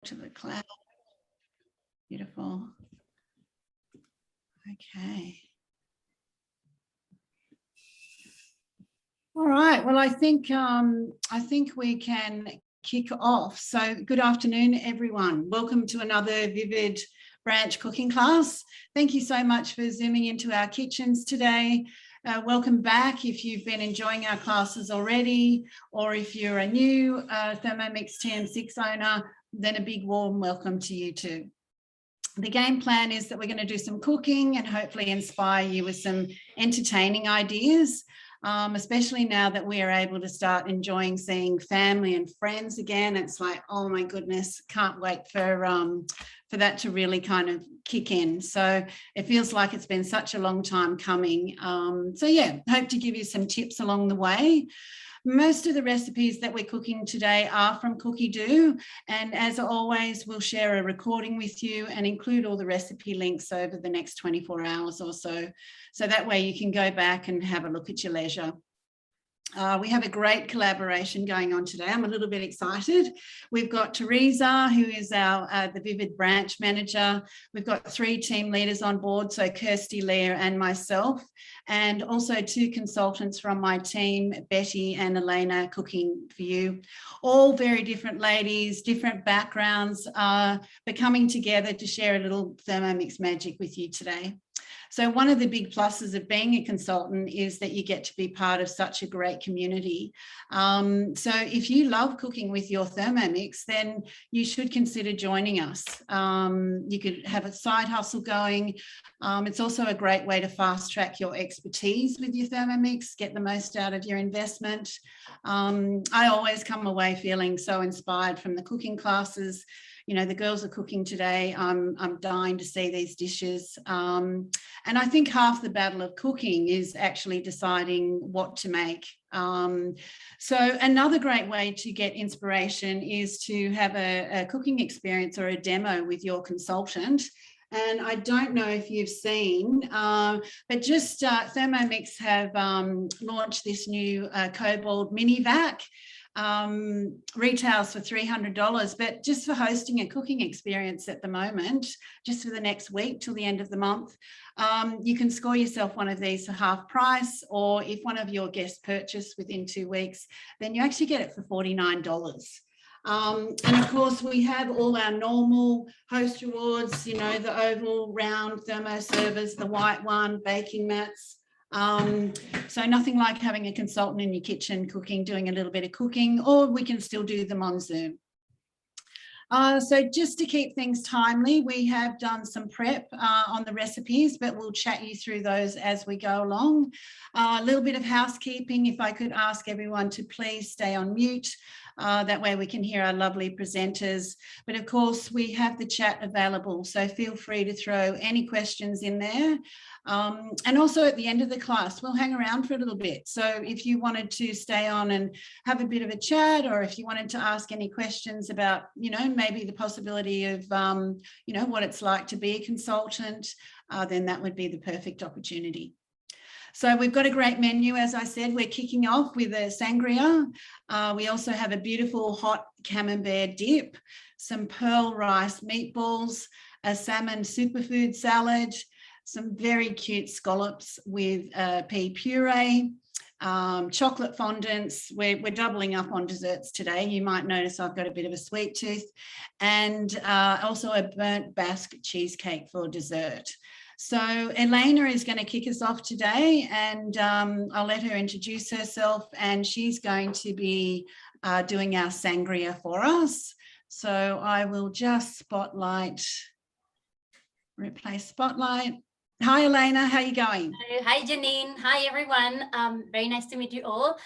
to the cloud. Beautiful. Okay. All right. Well, I think we can kick off. So good afternoon, everyone. Welcome to another Vivid Branch cooking class. Thank you so much for zooming into our kitchens today. Welcome back if you've been enjoying our classes already, or if you're a new Thermomix TM6 owner, then a big warm welcome to you too. The game plan is that we're going to do some cooking and hopefully inspire you with some entertaining ideas, especially now that we are able to start enjoying seeing family and friends again. It's like, oh my goodness, can't wait for that to really kind of kick in. So it feels like it's been such a long time coming. So yeah, hope to give you some tips along the way. Most of the recipes that we're cooking today are from Cookie Do, and as always, we'll share a recording with you and include all the recipe links over the next 24 hours or so. So that way you can go back and have a look at your leisure. We have a great collaboration going on today. I'm a little bit excited. We've got Teresa, who is our the Vivid Branch manager. We've got 3 team leaders on board, so Kirsty, Leah and myself, and also 2 consultants from my team, Betty and Elena, cooking for you. All very different ladies, different backgrounds, but coming together to share a little Thermomix magic with you today. So one of the big pluses of being a consultant is that you get to be part of such a great community. So if you love cooking with your Thermomix, then you should consider joining us. You could have a side hustle going. It's also a great way to fast track your expertise with your Thermomix, get the most out of your investment. I always come away feeling so inspired from the cooking classes. You know, the girls are cooking today. I'm dying to see these dishes. And I think half the battle of cooking is actually deciding what to make. So another great way to get inspiration is to have a cooking experience or a demo with your consultant. And I don't know if you've seen, but just Thermomix have launched this new Cobalt mini vac. Retails for $300, but just for hosting a cooking experience at the moment, just for the next week till the end of the month, you can score yourself one of these for half price, or if one of your guests purchase within 2 weeks, then you actually get it for $49. And of course, we have all our normal host rewards, you know, the oval, round thermo servers, the white one, baking mats. So nothing like having a consultant in your kitchen cooking, doing a little bit of cooking, or we can still do them on Zoom. So just to keep things timely, we have done some prep on the recipes, but we'll chat you through those as we go along. A little bit of housekeeping, if I could ask everyone to please stay on mute. That way we can hear our lovely presenters. But of course, we have the chat available, so feel free to throw any questions in there. And also at the end of the class, we'll hang around for a little bit. So if you wanted to stay on and have a bit of a chat, or if you wanted to ask any questions about, you know, maybe the possibility of, you know, what it's like to be a consultant, then that would be the perfect opportunity. So we've got a great menu. As I said, we're kicking off with a sangria. We also have a beautiful hot camembert dip, some pearl rice meatballs, a salmon superfood salad, some very cute scallops with pea puree, chocolate fondants. We're doubling up on desserts today. You might notice I've got a bit of a sweet tooth, and also a burnt Basque cheesecake for dessert. So Elena is going to kick us off today, and I'll let her introduce herself, and she's going to be doing our sangria for us. So I will just replace spotlight. Hi, Elena, how are you going? Hi, Janine. Hi, everyone. Very nice to meet you all.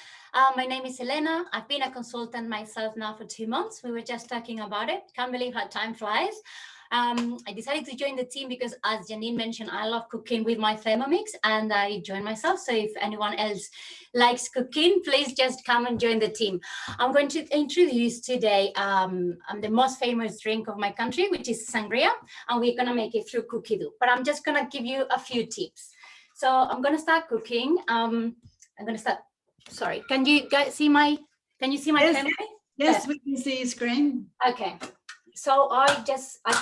My name is Elena. I've been a consultant myself now for 2 months. We were just talking about it. Can't believe how time flies. I decided to join the team because, as Janine mentioned, I love cooking with my Thermomix, and I joined myself. So if anyone else likes cooking, please just come and join the team. I'm going to introduce today the most famous drink of my country, which is sangria, and we're going to make it through Cookie Do. But I'm just going to give you a few tips. So I'm going to start cooking. I'm going to start. Sorry, can you guys see my? Can you see my camera? Yes, we can see your screen. Okay. So I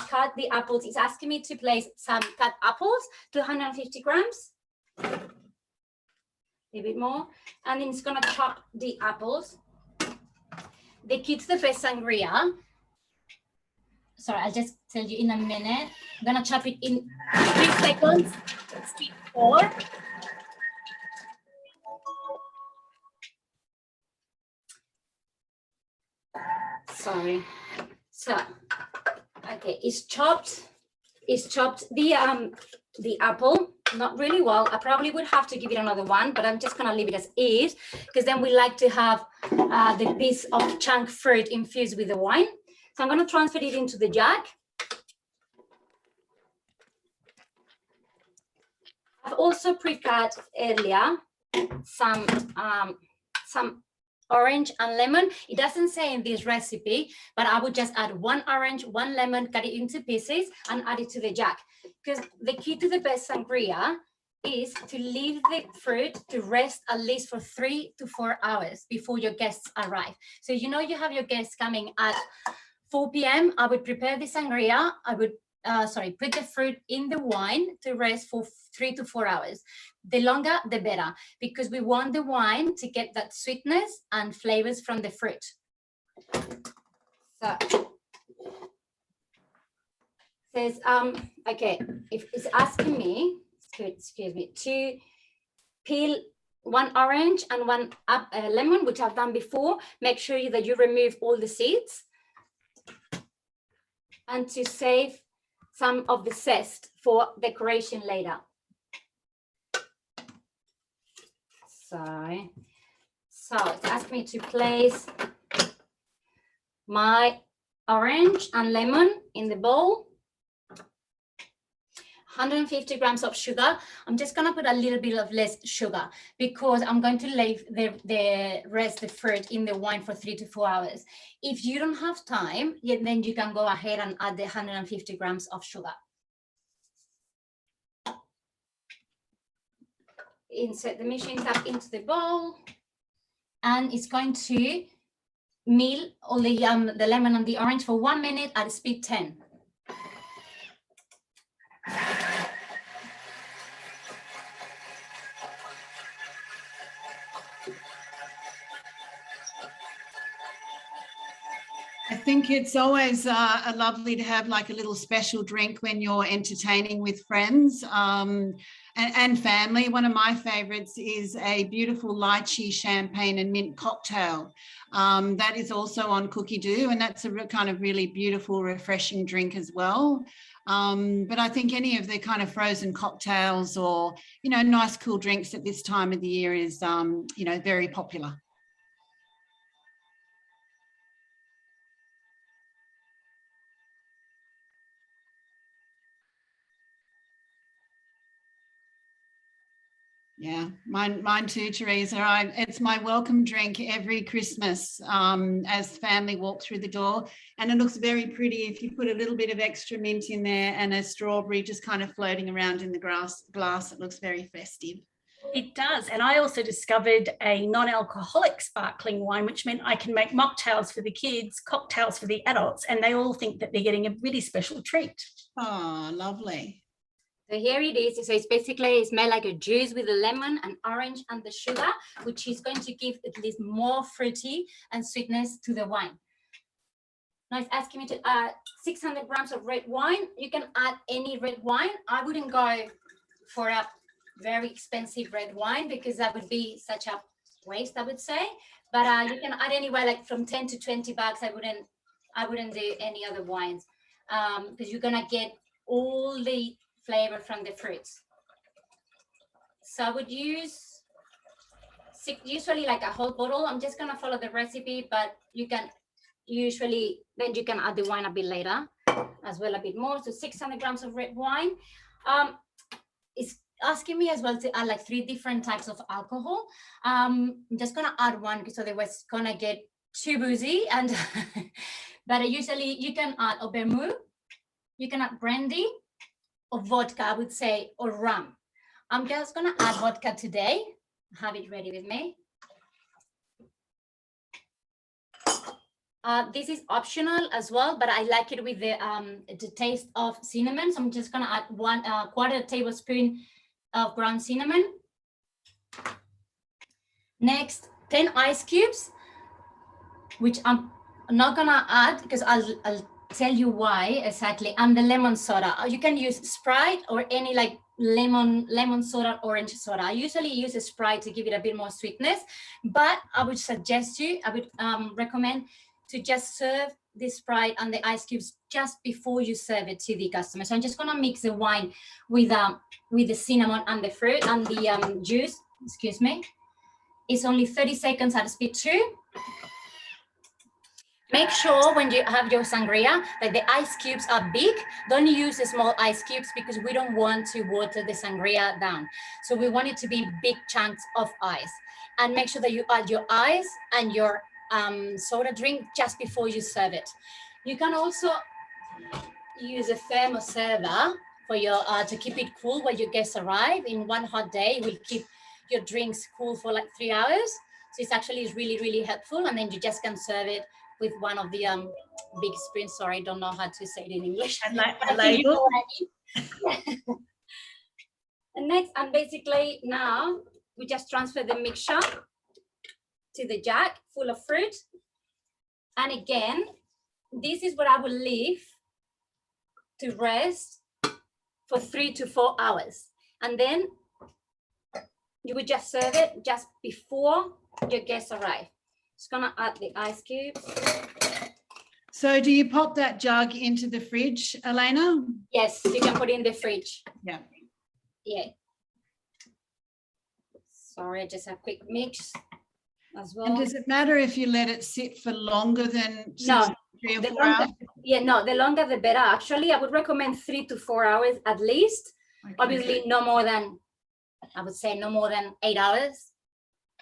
cut the apples. It's asking me to place some cut apples, 250 grams, a bit more. And then it's gonna chop the apples. The kids, the best sangria. Sorry, I'll just tell you in a minute. I'm gonna chop it in 3 seconds, speed 4. Sorry. So, okay, it's chopped the apple, not really well. I probably would have to give it another one, but I'm just gonna leave it as is, because then we like to have the piece of chunk fruit infused with the wine. So I'm gonna transfer it into the jug. I've also prepared earlier some orange and lemon. It doesn't say in this recipe, but I would just add 1 orange, 1 lemon, cut it into pieces and add it to the jug. Because the key to the best sangria is to leave the fruit to rest at least for 3 to 4 hours before your guests arrive. So you know you have your guests coming at 4 p.m. I would prepare the sangria. I would put the fruit in the wine to rest for 3 to 4 hours. The longer, the better, because we want the wine to get that sweetness and flavors from the fruit. So, says, okay, if it's asking me, excuse me, to peel 1 orange and 1 lemon, which I've done before. Make sure that you remove all the seeds, and to save some of the zest for decoration later. So it's asking me to place my orange and lemon in the bowl. 150 grams of sugar. I'm just gonna put a little bit of less sugar because I'm going to leave the fruit in the wine for 3 to 4 hours. If you don't have time, then you can go ahead and add the 150 grams of sugar. Insert the mixing cup into the bowl, and it's going to meal all the lemon and the orange for 1 minute at speed 10. I think it's always lovely to have like a little special drink when you're entertaining with friends and family. One of my favorites is a beautiful lychee champagne and mint cocktail. That is also on Cookie Doo, and that's a kind of really beautiful, refreshing drink as well. But I think any of the kind of frozen cocktails or, you know, nice cool drinks at this time of the year is, you know, very popular. Yeah, mine too, Teresa. It's my welcome drink every Christmas as family walk through the door, and it looks very pretty if you put a little bit of extra mint in there and a strawberry just kind of floating around in the glass. It looks very festive. It does, and I also discovered a non-alcoholic sparkling wine, which meant I can make mocktails for the kids, cocktails for the adults, and they all think that they're getting a really special treat. Oh, lovely. So here it is. So it's basically, it's made like a juice with the lemon and orange and the sugar, which is going to give at least more fruity and sweetness to the wine. Now it's asking me to add 600 grams of red wine. You can add any red wine. I wouldn't go for a very expensive red wine because that would be such a waste, I would say. But you can add anywhere like from 10 to 20 bucks. I wouldn't do any other wines because you're gonna get all the flavor from the fruits. So I would use usually like a whole bottle. I'm just gonna follow the recipe, but you can usually, then you can add the wine a bit later as well, a bit more. So 600 grams of red wine. It's asking me as well to add like 3 different types of alcohol. I'm just gonna add one because otherwise it's gonna get too boozy. And but usually you can add a vermouth, you can add brandy, or vodka, I would say, or rum. I'm just gonna add vodka today. I have it ready with me. This is optional as well, but I like it with the taste of cinnamon. So I'm just gonna add 1/4 tablespoon of ground cinnamon. Next, 10 ice cubes, which I'm not gonna add because I'll tell you why exactly, and the lemon soda. You can use Sprite or any like lemon soda, orange soda. I usually use a Sprite to give it a bit more sweetness, but I would recommend to just serve the Sprite and the ice cubes just before you serve it to the customer. So I'm just gonna mix the wine with the cinnamon and the fruit and the juice, excuse me. It's only 30 seconds at speed 2. Make sure when you have your sangria that the ice cubes are big. Don't use the small ice cubes because we don't want to water the sangria down. So we want it to be big chunks of ice. And make sure that you add your ice and your soda drink just before you serve it. You can also use a thermoserver for your to keep it cool when your guests arrive. In one hot day, it will keep your drinks cool for like 3 hours. So it's actually really, really helpful. And then you just can serve it with one of the big spoons. Sorry, I don't know how to say it in English. And you know what I mean. And next, and basically now we just transfer the mixture to the jug full of fruit. And again, this is what I will leave to rest for 3 to 4 hours. And then you would just serve it just before your guests arrive. Just gonna add the ice cubes. So do you pop that jug into the fridge, Elena? Yes, you can put it in the fridge. Yeah. Yeah. Sorry, just a quick mix as well. And does it matter if you let it sit for longer than 3 or 4 hours? Yeah, no, the longer the better. Actually, I would recommend 3 to 4 hours at least. Okay. Obviously, no more than, I would say no more than 8 hours,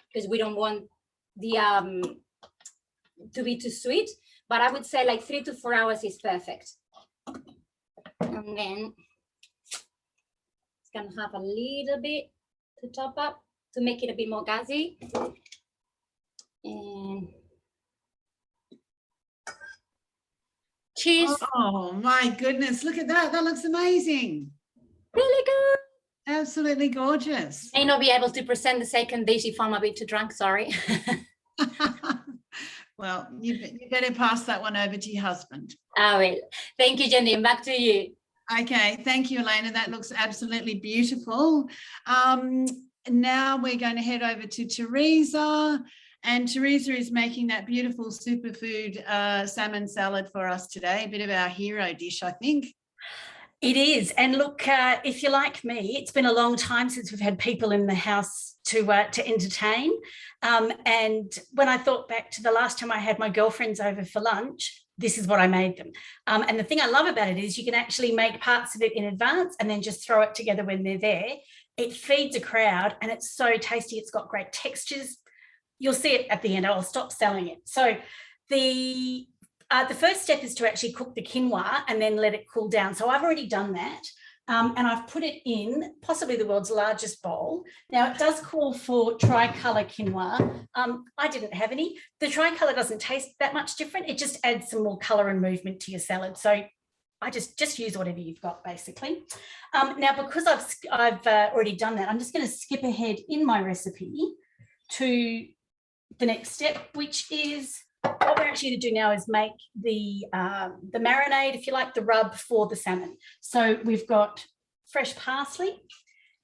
because we don't want the to be too sweet. But I would say like 3 to 4 hours is perfect. And then it's gonna have a little bit to top up to make it a bit more gassy. And cheese. Oh my goodness, look at that. That looks amazing. Really good. Absolutely gorgeous. May not be able to present the second dish if I'm a bit too drunk, sorry. Well, you better pass that one over to your husband. I will. Thank you, Janine. Back to you. Okay, thank you, Elena. That looks absolutely beautiful. Now we're going to head over to Teresa. And Teresa is making that beautiful superfood salmon salad for us today, a bit of our hero dish, I think. It is. And look, if you're like me, it's been a long time since we've had people in the house to entertain. And when I thought back to the last time I had my girlfriends over for lunch, this is what I made them. And the thing I love about it is you can actually make parts of it in advance and then just throw it together when they're there. It feeds a crowd and it's so tasty. It's got great textures. You'll see it at the end. I'll stop selling it. So the first step is to actually cook the quinoa and then let it cool down. So I've already done that. And I've put it in possibly the world's largest bowl. Now, it does call for tricolour quinoa. I didn't have any. The tricolour doesn't taste that much different. It just adds some more colour and movement to your salad. So I just use whatever you've got, basically. Now, because I've already done that, I'm just going to skip ahead in my recipe to the next step, which is what we're actually going to do now is make the marinade, if you like, the rub for the salmon. So we've got fresh parsley,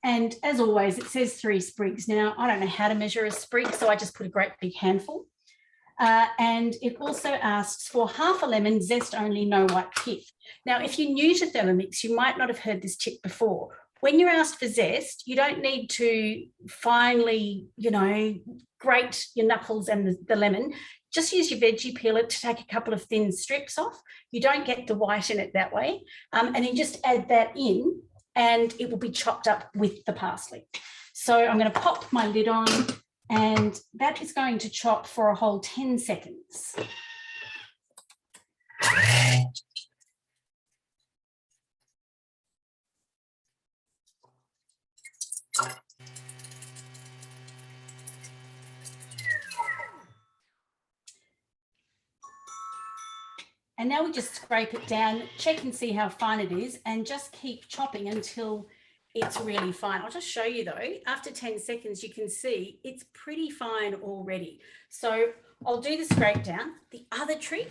and as always, it says 3 sprigs. Now, I don't know how to measure a sprig, so I just put a great big handful. And it also asks for half a lemon, zest only, no white pith. Now, if you're new to Thermomix, you might not have heard this tip before. When you're asked for zest, you don't need to finely, grate your knuckles and the lemon. Just use your veggie peeler to take a couple of thin strips off. You don't get the white in it that way. And then just add that in and it will be chopped up with the parsley. So I'm going to pop my lid on and that is going to chop for a whole 10 seconds. And now we just scrape it down, check and see how fine it is, and just keep chopping until it's really fine. I'll just show you though, after 10 seconds, you can see it's pretty fine already. So I'll do the scrape down. The other trick,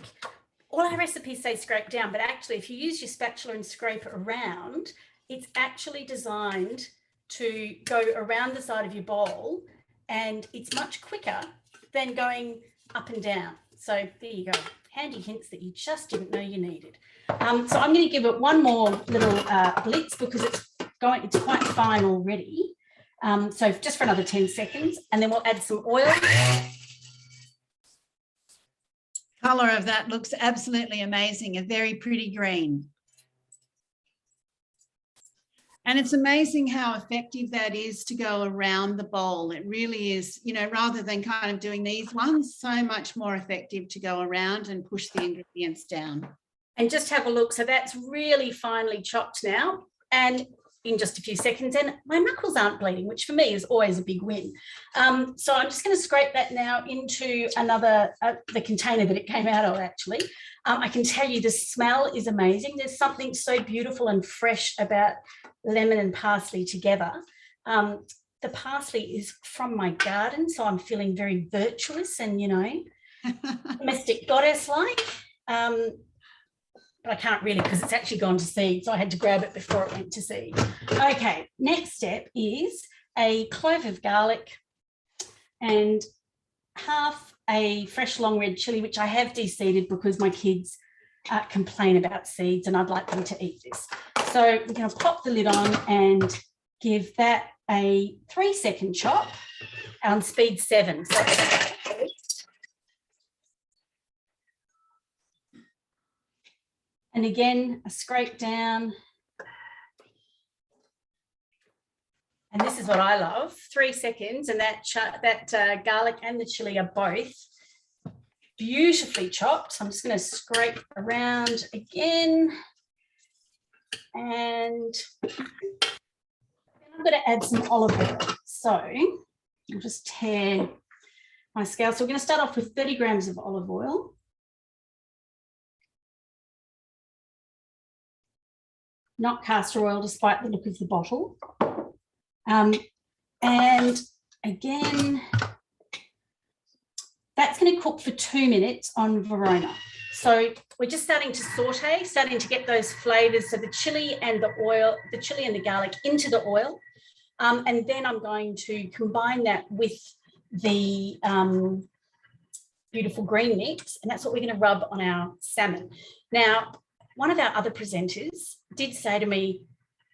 all our recipes say scrape down, but actually if you use your spatula and scrape it around, it's actually designed to go around the side of your bowl, and it's much quicker than going up and down. So there you go. Handy hints that you just didn't know you needed. So I'm going to give it one more little blitz because it's quite fine already. So just for another 10 seconds, and then we'll add some oil. Colour of that looks absolutely amazing, a very pretty green. And it's amazing how effective that is to go around the bowl. It really is, you know, rather than kind of doing these ones, so much more effective to go around and push the ingredients down. And just have a look. So that's really finely chopped now. And in just a few seconds, and my knuckles aren't bleeding, which for me is always a big win. So I'm just going to scrape that now into another, the container that it came out of actually. I can tell you the smell is amazing. There's something so beautiful and fresh about lemon and parsley together. The parsley is from my garden, so I'm feeling very virtuous and, you know, domestic goddess-like. But I can't really because it's actually gone to seed, so I had to grab it before it went to seed. Okay, next step is a clove of garlic and half a fresh long red chilli, which I have de-seeded because my kids complain about seeds and I'd like them to eat this. So we're going to pop the lid on and give that a 3-second chop on speed 7. So and again, a scrape down. And this is what I love, 3 seconds, and that garlic and the chili are both beautifully chopped. So I'm just going to scrape around again. And I'm going to add some olive oil. So I'll just tear my scale. So we're going to start off with 30 grams of olive oil. Not castor oil, despite the look of the bottle. And again, that's going to cook for 2 minutes on Verona. So we're just starting to saute, starting to get those flavors. So the chili and the oil, the chili and the garlic into the oil. And then I'm going to combine that with the beautiful green mix. And that's what we're going to rub on our salmon. Now, one of our other presenters did say to me,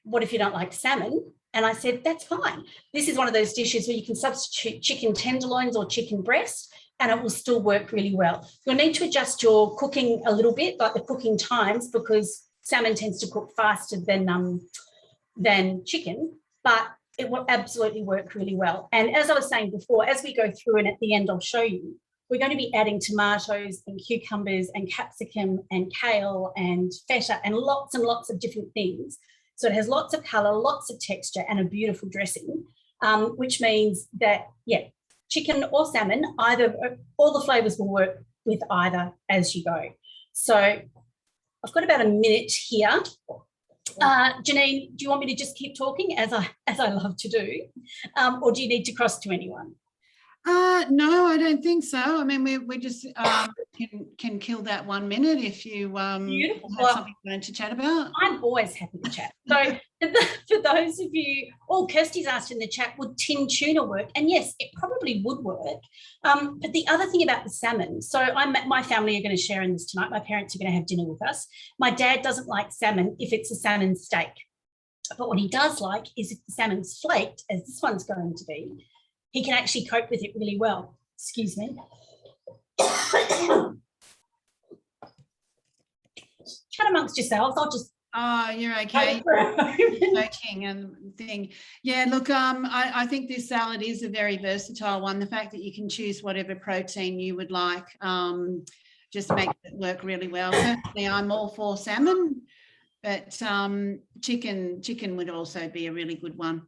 what if you don't like salmon? And I said, that's fine. This is one of those dishes where you can substitute chicken tenderloins or chicken breast and it will still work really well. You'll need to adjust your cooking a little bit, like the cooking times, because salmon tends to cook faster than chicken, but it will absolutely work really well. And as I was saying before, as we go through and at the end I'll show you, we're going to be adding tomatoes and cucumbers and capsicum and kale and feta and lots of different things. So it has lots of colour, lots of texture and a beautiful dressing, which means that, yeah, chicken or salmon, either, all the flavours will work with either as you go. So I've got about a minute here. Janine, do you want me to just keep talking as I love to do, or do you need to cross to anyone? No, I don't think so. I mean, we just can kill that 1 minute if you have something you want to chat about. I'm always happy to chat. So for those of you, Kirsty's asked in the chat, would tin tuna work? And yes, it probably would work. But the other thing about the salmon, so my family are going to share in this tonight. My parents are going to have dinner with us. My dad doesn't like salmon if it's a salmon steak. But what he does like is if the salmon's flaked, as this one's going to be, he can actually cope with it really well. Excuse me. Chat amongst yourselves. I'll just. Oh, you're okay. Coaching and thing. Yeah, look, I think this salad is a very versatile one. The fact that you can choose whatever protein you would like just makes it work really well. Personally, I'm all for salmon, but chicken would also be a really good one.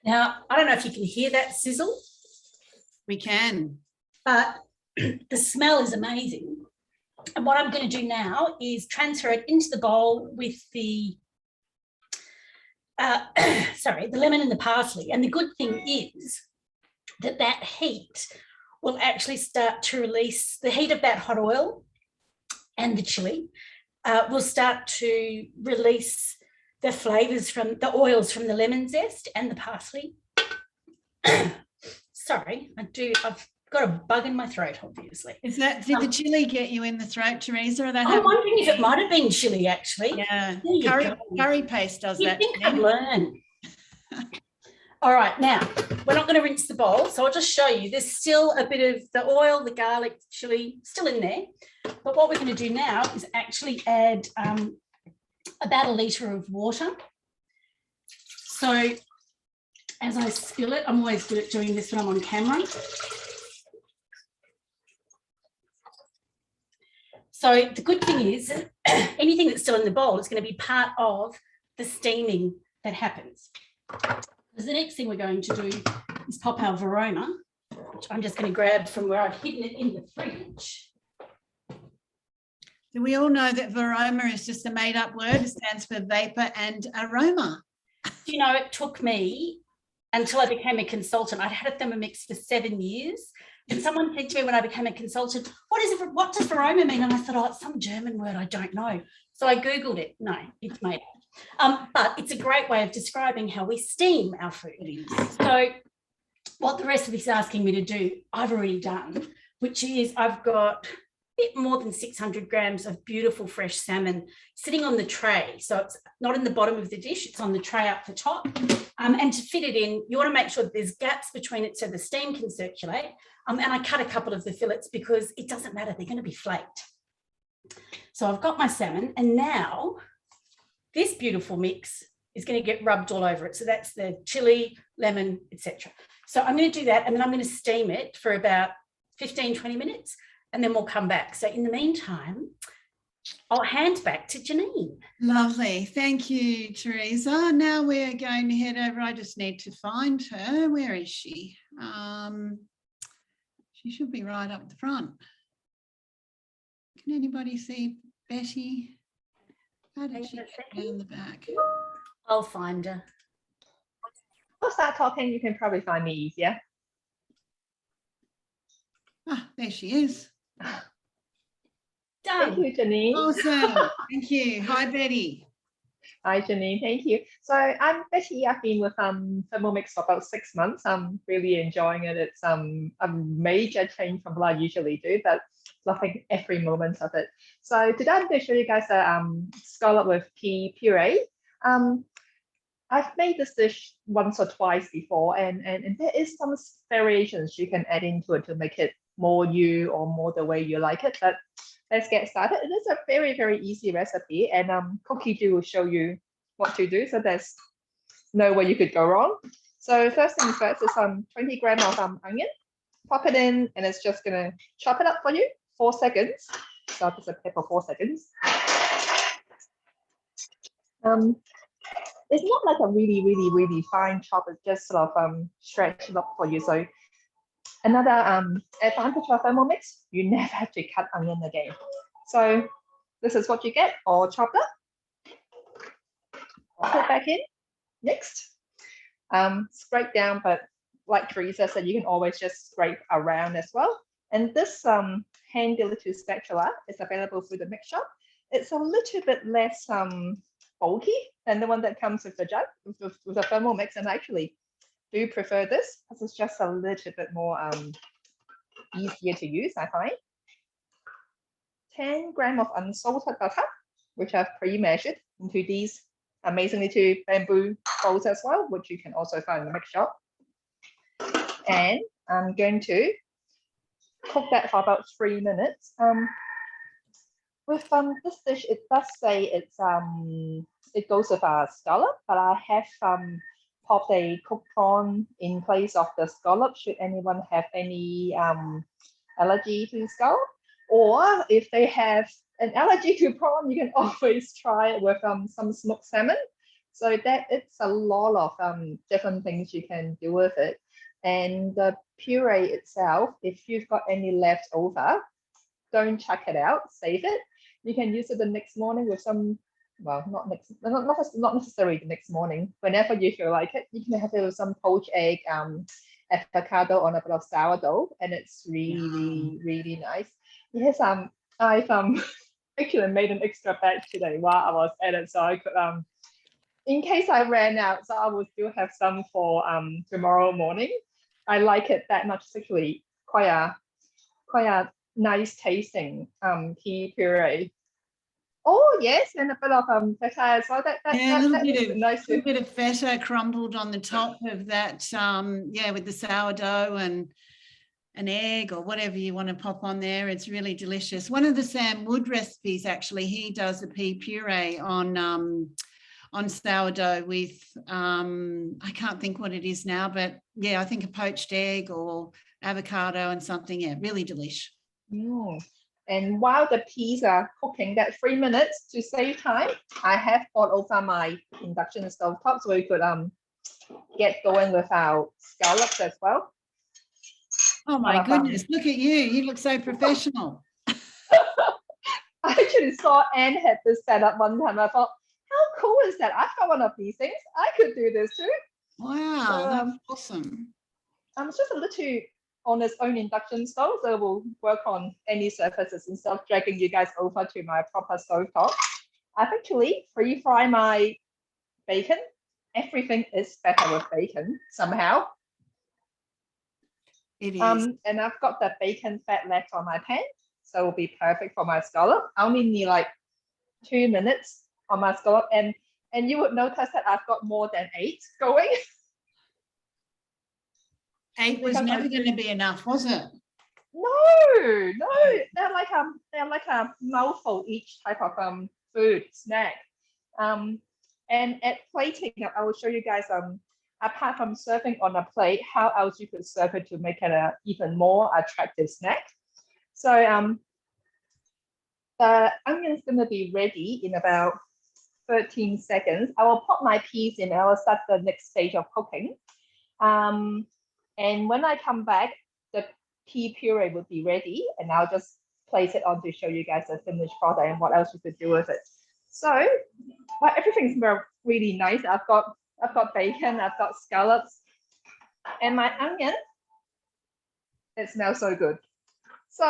Now, I don't know if you can hear that sizzle. We can. But the smell is amazing. And what I'm going to do now is transfer it into the bowl with the the lemon and the parsley. And the good thing is that that heat will actually start to release the heat of that hot oil, and the chili will start to release the flavours from the oils from the lemon zest and the parsley. Sorry, I've got a bug in my throat, obviously. Did the chili get you in the throat, Teresa? Or that I'm wondering if it might have been chili, actually. Yeah, There curry paste does you that. think I'd learn. All right, now, we're not going to rinse the bowl, so I'll just show you. There's still a bit of the oil, the garlic, the chili still in there. But what we're going to do now is actually add about 1 litre of water. So as I spill it, I'm always good at doing this when I'm on camera. So the good thing is anything that's still in the bowl is going to be part of the steaming that happens. Because the next thing we're going to do is pop our Verona, which I'm just going to grab from where I've hidden it in the fridge. Do we all know that Verona is just a made-up word? It stands for vapor and aroma. You know, it took me until I became a consultant. I'd had a Thermomix for 7 years. And someone said to me when I became a consultant, what does Verona mean? And I thought, oh, it's some German word, I don't know. So I Googled it. No, it's made up. But it's a great way of describing how we steam our food. So what the recipe is asking me to do, I've already done, which is I've got a bit more than 600 grams of beautiful fresh salmon sitting on the tray. So it's not in the bottom of the dish, it's on the tray up the top. And to fit it in, you want to make sure that there's gaps between it so the steam can circulate. And I cut a couple of the fillets because it doesn't matter, they're going to be flaked. So I've got my salmon, and now this beautiful mix is going to get rubbed all over it. So that's the chili, lemon, etc. So I'm going to do that, and then I'm going to steam it for about 15, 20 minutes, and then we'll come back. So in the meantime, I'll hand back to Janine. Lovely. Thank you, Teresa. Now we're going to head over. I just need to find her. Where is she? She should be right up the front. Can anybody see Betty? How did she get down the back? I'll find her. I'll start talking. You can probably find me easier. Ah, there she is. Done. Thank you, Janine. Awesome. Thank you. Hi, Betty. Hi, Janine. Thank you. So I'm Betty. I've been with Thermomix for about 6 months. I'm really enjoying it. It's a major change from what I usually do, but loving every moment of it. So today I'm going to show you guys a scallop with pea puree. I've made this dish once or twice before, and there is some variations you can add into it to make it more you or more the way you like it. But let's get started. It is a very, very easy recipe, and Cookie Do will show you what to do. So there's no way you could go wrong. So first things first is 20 grams of onion. Pop it in, and it's just gonna chop it up for you. 4 seconds. So just a pepper 4 seconds. It's not like a really, really, really fine chop. It's just sort of stretch it up for you. So another advantage of Thermomix, you never have to cut onion again. So this is what you get, all chopped up. Put it back in. Next, scrape down, but like Teresa said, you can always just scrape around as well. And this handy little spatula is available through the mix shop. It's a little bit less bulky than the one that comes with the jug, with the Thermomix, and I actually do prefer this because it's just a little bit more easier to use, I find. 10 grams of unsalted butter, which I've pre-measured into these amazing little bamboo bowls as well, which you can also find in the mix shop. And I'm going to cook that for about 3 minutes. With this dish, it does say it goes with a scallop, but I have popped a cooked prawn in place of the scallop. Should anyone have any allergy to scallop, or if they have an allergy to prawn, you can always try it with some smoked salmon. So that it's a lot of different things you can do with it. And the puree itself, if you've got any left over, don't chuck it out, save it. You can use it the next morning with some, well, not necessarily the next morning. Whenever you feel like it, you can have it with some poached egg, avocado on a bit of sourdough, and it's really nice. Yes, I've actually made an extra batch today while I was at it, so I could in case I ran out, so I will still have some for tomorrow morning. I like it that much. It's actually quite a nice tasting pea puree. Oh yes, and a bit of feta as well. Yeah, a little bit of feta crumbled on the top of that. Yeah, with the sourdough and an egg or whatever you want to pop on there. It's really delicious. One of the Sam Wood recipes, actually, he does a pea puree on sourdough with I can't think what it is now, but yeah, I think a poached egg or avocado and something. Yeah, really delish. And while the peas are cooking, that 3 minutes to save time, I have brought over my induction stove top so we could get going with our scallops as well. Oh my goodness, look at you. You look so professional. I actually saw Anne had this set up one time. I thought, how cool is that? I've got one of these things. I could do this too. Wow, so, that's awesome. It's just a little on its own induction stove, so we'll work on any surfaces instead of dragging you guys over to my proper stove top. I've actually pre-fried my bacon. Everything is better with bacon somehow. It is. And I've got the bacon fat left on my pan, so it'll be perfect for my scallop. I only need like 2 minutes on my scallop, and you would notice that I've got more than 8 going. 8 was never going to be enough, was it? No, they're like a mouthful each type of food snack. And at plating, I will show you guys apart from serving on a plate, how else you could serve it to make it an even more attractive snack. So the onion's going to be ready in about 13 seconds. I will pop my peas in and I will start the next stage of cooking. And when I come back, the pea puree would be ready, and I'll just place it on to show you guys the finished product and what else you could do with it. So, well, everything's really nice. I've got bacon, I've got scallops, and my onion. It smells so good. So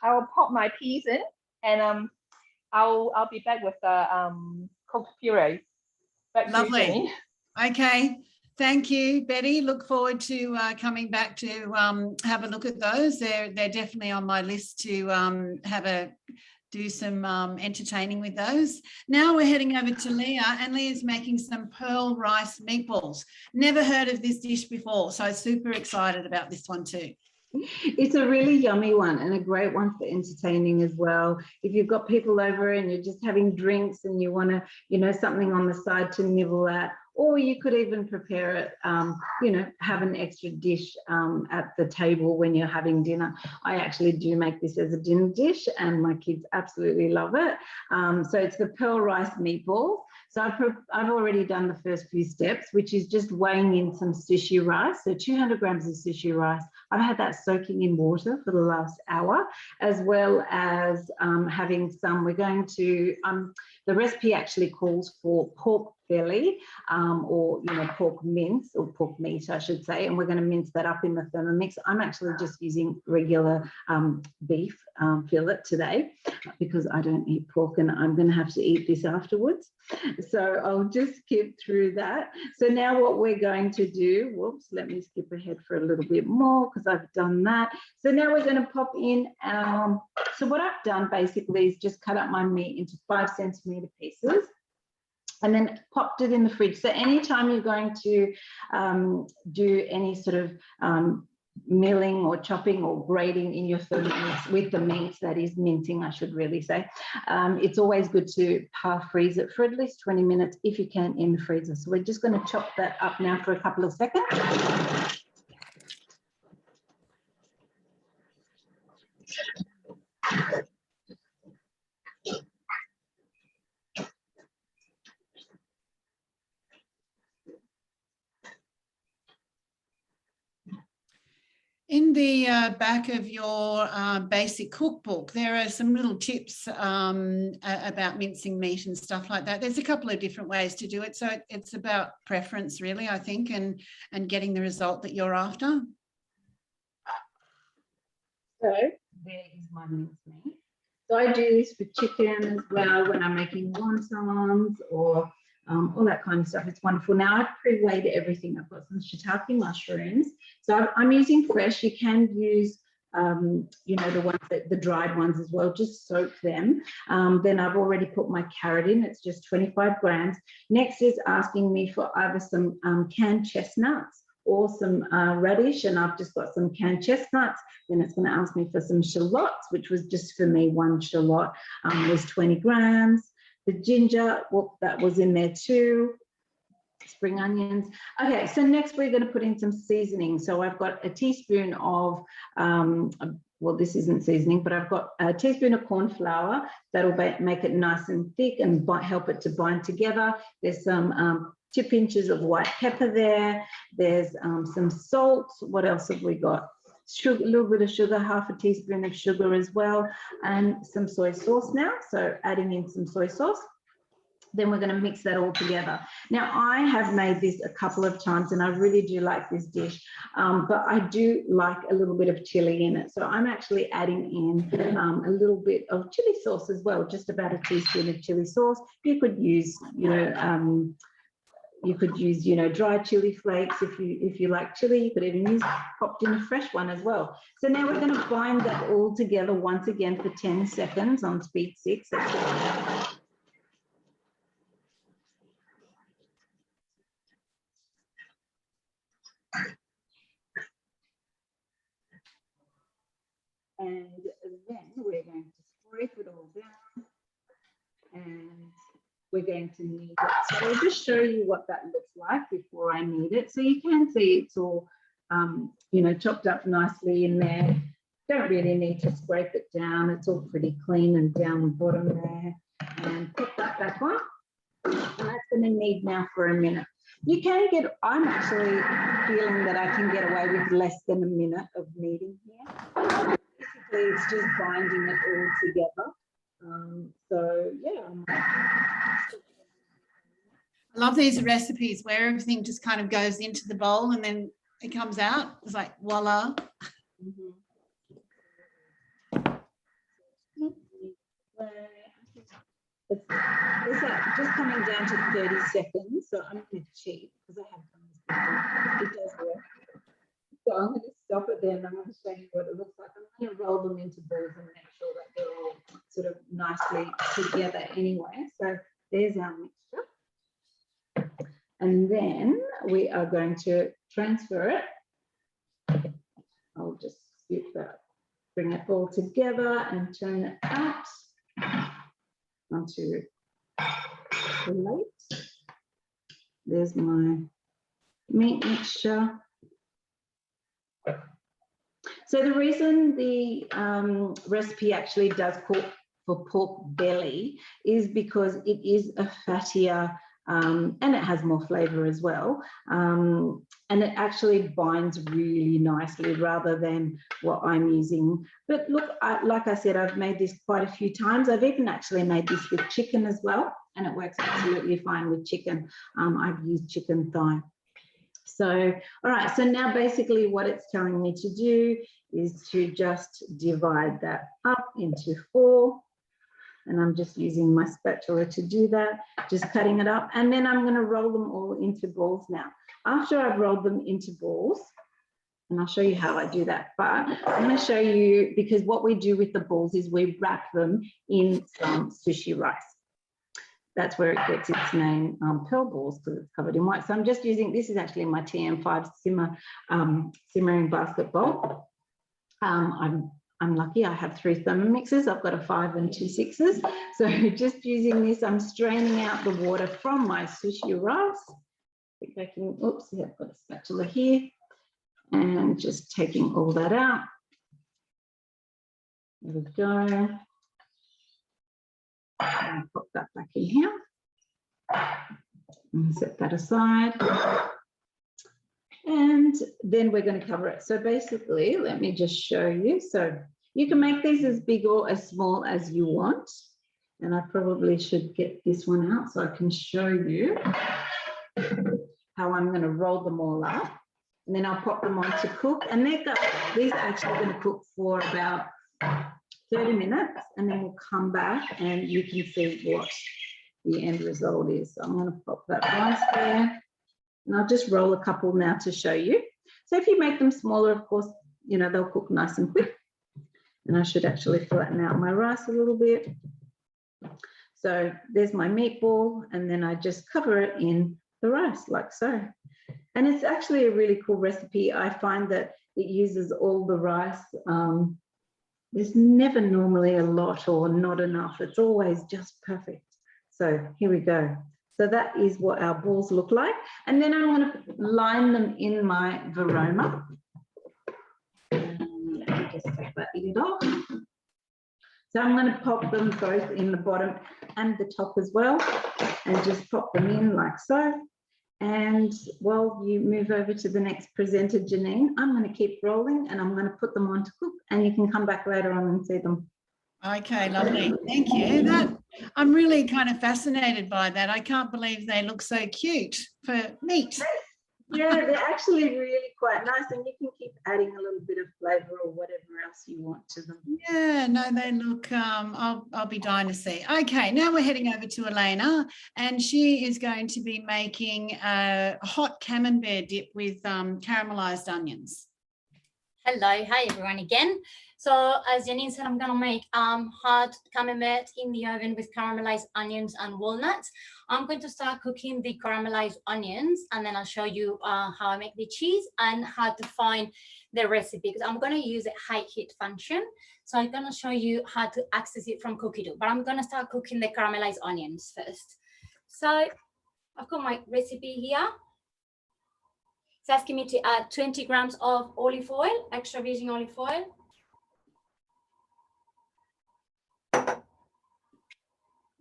I will pop my peas in, and I'll be back with the cooked puree. Lovely. Okay. Thank you, Betty. Look forward to coming back to have a look at those. They're definitely on my list to do some entertaining with those. Now we're heading over to Leah, and Leah's making some pearl rice meatballs. Never heard of this dish before, so super excited about this one too. It's a really yummy one and a great one for entertaining as well. If you've got people over and you're just having drinks and you want to, something on the side to nibble at, or you could even prepare it, have an extra dish at the table when you're having dinner. I actually do make this as a dinner dish and my kids absolutely love it. So it's the pearl rice meatballs. So I've already done the first few steps, which is just weighing in some sushi rice. So 200 grams of sushi rice. I've had that soaking in water for the last hour, as well as having some, we're going to, the recipe actually calls for pork belly or pork mince or pork meat I should say, and we're going to mince that up in the Thermomix. I'm actually just using regular beef fillet today because I don't eat pork and I'm going to have to eat this afterwards, so I'll just skip through that. So now what we're going to do, whoops, let me skip ahead for a little bit more because I've done that. So now we're going to pop in so what I've done basically is just cut up my meat into 5 centimeter pieces and then popped it in the fridge. So anytime you're going to do any sort of milling or chopping or grating in your Thermomix with the meat, that is mincing, I should really say, it's always good to half freeze it for at least 20 minutes if you can in the freezer. So we're just going to chop that up now for a couple of seconds. the back of your basic cookbook, there are some little tips about mincing meat and stuff like that. There's a couple of different ways to do it. So it's about preference, really, I think, and getting the result that you're after. So there is my minced meat. So I do this for chicken as well when I'm making wontons or all that kind of stuff. It's wonderful. Now I've pre-weighed everything. I've got some shiitake mushrooms. So I'm using fresh. You can use, you know, the ones the dried ones as well. Just soak them. Then I've already put my carrot in. It's just 25 grams. Next is asking me for either some canned chestnuts or some radish, and I've just got some canned chestnuts. Then it's going to ask me for some shallots, which was just for me, one shallot was 20 grams. The ginger, well, that was in there too. Spring onions. Okay, so next we're going to put in some seasoning. So I've got a teaspoon of, well, this isn't seasoning, but I've got a teaspoon of corn flour. That'll make it nice and thick and help it to bind together. There's some 2 pinches of white pepper there. There's some salt. What else have we got? Sugar, a little bit of sugar, half a teaspoon of sugar as well, and some soy sauce now. So adding in some soy sauce. Then we're going to mix that all together. Now, I have made this a couple of times and I really do like this dish, but I do like a little bit of chili in it. So I'm actually adding in a little bit of chili sauce as well, just about a teaspoon of chili sauce. You could use, you know, dry chili flakes if you like chili. You could even use popped in a fresh one as well. So now we're going to bind that all together once again for 10 seconds on speed 6. And then we're going to scrape it all down and we're going to knead it. So I'll just show you what that looks like before I knead it. So you can see it's all, you know, chopped up nicely in there. Don't really need to scrape it down. It's all pretty clean and down the bottom there. And put that back on. And that's going to knead now for a minute. You can get, I'm actually feeling that I can get away with less than a minute of kneading here. Basically, it's just binding it all together. So yeah. I love these recipes where everything just kind of goes into the bowl and then it comes out. It's like voila. It's just coming down to 30 seconds. So I'm going to cheat because I have done this before. It does work. So I'm going to stop it there and I'm going to show you what it looks like. I'm going to roll them into balls and make sure that they're all sort of nicely together anyway. So there's our mixture. And then we are going to transfer it. I'll just scoop that, bring it all together and turn it out onto the plate. There's my meat mixture. So the reason the recipe actually does call for pork belly is because it is a fattier and it has more flavour as well. And it actually binds really nicely rather than what I'm using. But look, like I said, I've made this quite a few times. I've even actually made this with chicken as well, and it works absolutely fine with chicken. I've used chicken thigh. So, all right, so now basically what it's telling me to do is to just divide that up into 4. And I'm just using my spatula to do that, just cutting it up. And then I'm going to roll them all into balls now. After I've rolled them into balls, and I'll show you how I do that, but I'm going to show you, because what we do with the balls is we wrap them in some sushi rice. That's where it gets its name, pearl balls, because it's covered in white. So I'm just using, this is actually my TM5 simmering basket bowl. I'm lucky, I have 3 Thermomixes. I've got a 5 and 2 6s. So just using this, I'm straining out the water from my sushi rice. I think I can, oops, yeah, I've got a spatula here. And just taking all that out. There we go. And pop that back in here. And set that aside. And then we're going to cover it. So basically, let me just show you. So you can make these as big or as small as you want. And I probably should get this one out so I can show you how I'm going to roll them all up. And then I'll pop them on to cook. And these are actually going to cook for about 30 minutes. And then we'll come back and you can see what the end result is. So I'm going to pop that rice there. And I'll just roll a couple now to show you. So if you make them smaller, of course, you know, they'll cook nice and quick. And I should actually flatten out my rice a little bit. So there's my meatball, and then I just cover it in the rice like so. And it's actually a really cool recipe. I find that it uses all the rice. There's never normally a lot or not enough. It's always just perfect. So here we go. So that is what our balls look like. And then I'm going to line them in my Varoma. Let me just take that lid off. So I'm going to pop them both in the bottom and the top as well, and just pop them in like so. And while you move over to the next presenter, Janine, I'm going to keep rolling and I'm going to put them on to cook, and you can come back later on and see them. Okay, lovely. Thank you. I'm really kind of fascinated by that. I can't believe they look so cute for meat. Yeah, they're actually really quite nice, and you can keep adding a little bit of flavour or whatever else you want to them. Yeah, no, they look, I'll be dying to see. Okay, now we're heading over to Elena, and she is going to be making a hot camembert dip with caramelized onions. Hello, hi everyone again. So as Janine said, I'm gonna make hot camembert in the oven with caramelized onions and walnuts. I'm going to start cooking the caramelized onions, and then I'll show you how I make the cheese and how to find the recipe, because I'm gonna use a high heat function. So I'm gonna show you how to access it from Cookie-Doo, but I'm gonna start cooking the caramelized onions first. So I've got my recipe here. It's asking me to add 20 grams of olive oil, extra virgin olive oil.